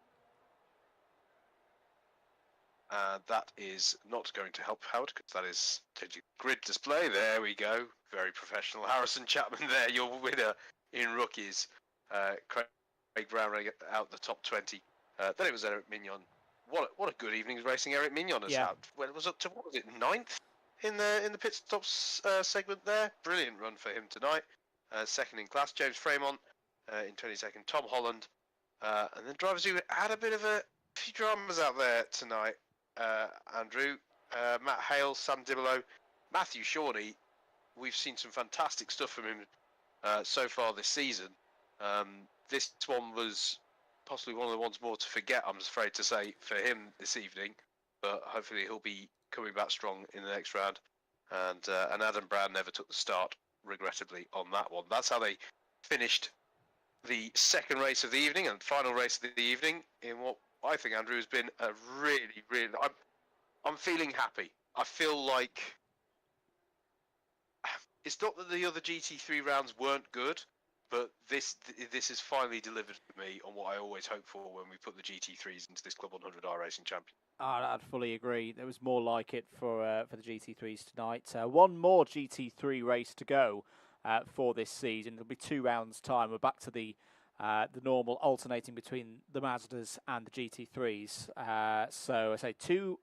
That is not going to help Howard, because that is changing grid display. There we go. Very professional. Harrison Chapman there, your winner in rookies. Craig Brown running out the top 20. Then it was Eric Mignon. What a good evening's racing Eric Mignon has had. Well, it was up to, what was it, 9th in the pit stops segment there. Brilliant run for him tonight. Second in class, James Fremont in 22nd. Tom Holland, and then drivers who had a bit of a few dramas out there tonight. Andrew, Matt Hale, Sam Dibolo, Matthew Shawnee. We've seen some fantastic stuff from him so far this season. This one was possibly one of the ones more to forget, I'm afraid to say, for him this evening, but hopefully he'll be coming back strong in the next round. And Adam Brown never took the start, regrettably, on that one. That's how they finished the second race of the evening and final race of the evening in what I think, Andrew, has been a really I'm feeling happy. I feel like it's not that the other GT3 rounds weren't good, but this has finally delivered for me on what I always hope for when we put the GT3s into this Club 100 iRacing Champion. I'd fully agree. There was more like it for the GT3s tonight. One more GT3 race to go for this season. It'll be 2 rounds' time. We're back to the normal alternating between the Mazdas and the GT3s. So I say 2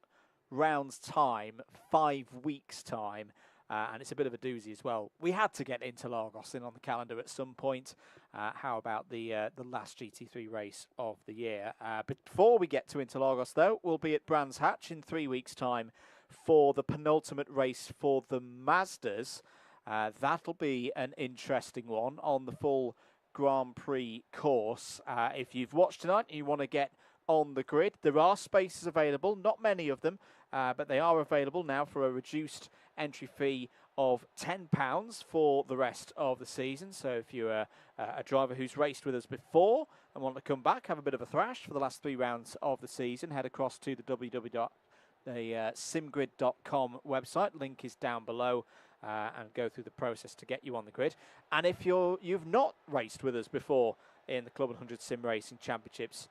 rounds' time, 5 weeks' time. And it's a bit of a doozy as well. We had to get Interlagos in on the calendar at some point. How about the last GT3 race of the year? But before we get to Interlagos, though, we'll be at Brands Hatch in 3 weeks' time for the penultimate race for the Mazdas. That'll be an interesting one on the full Grand Prix course. If you've watched tonight and you want to get on the grid, there are spaces available, not many of them, but they are available now for a reduced entry fee of £10 for the rest of the season. So if you're a driver who's raced with us before and want to come back, have a bit of a thrash for the last 3 rounds of the season, head across to the simgrid.com website. Link is down below. And go through the process to get you on the grid. And if you've not raced with us before in the Club 100 Sim Racing Championships,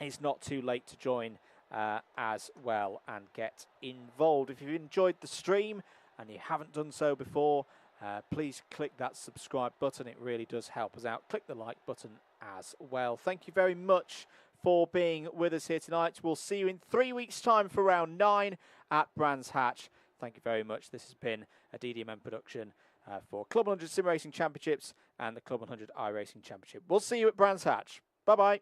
it's not too late to join as well and get involved. If you've enjoyed the stream and you haven't done so before, please click that subscribe button. It really does help us out. Click the like button as well. Thank you very much for being with us here tonight. We'll see you in 3 weeks' time for round 9 at Brands Hatch. Thank you very much. This has been a DDMM production for Club 100 Sim Racing Championships and the Club 100 iRacing Championship. We'll see you at Brands Hatch. Bye-bye.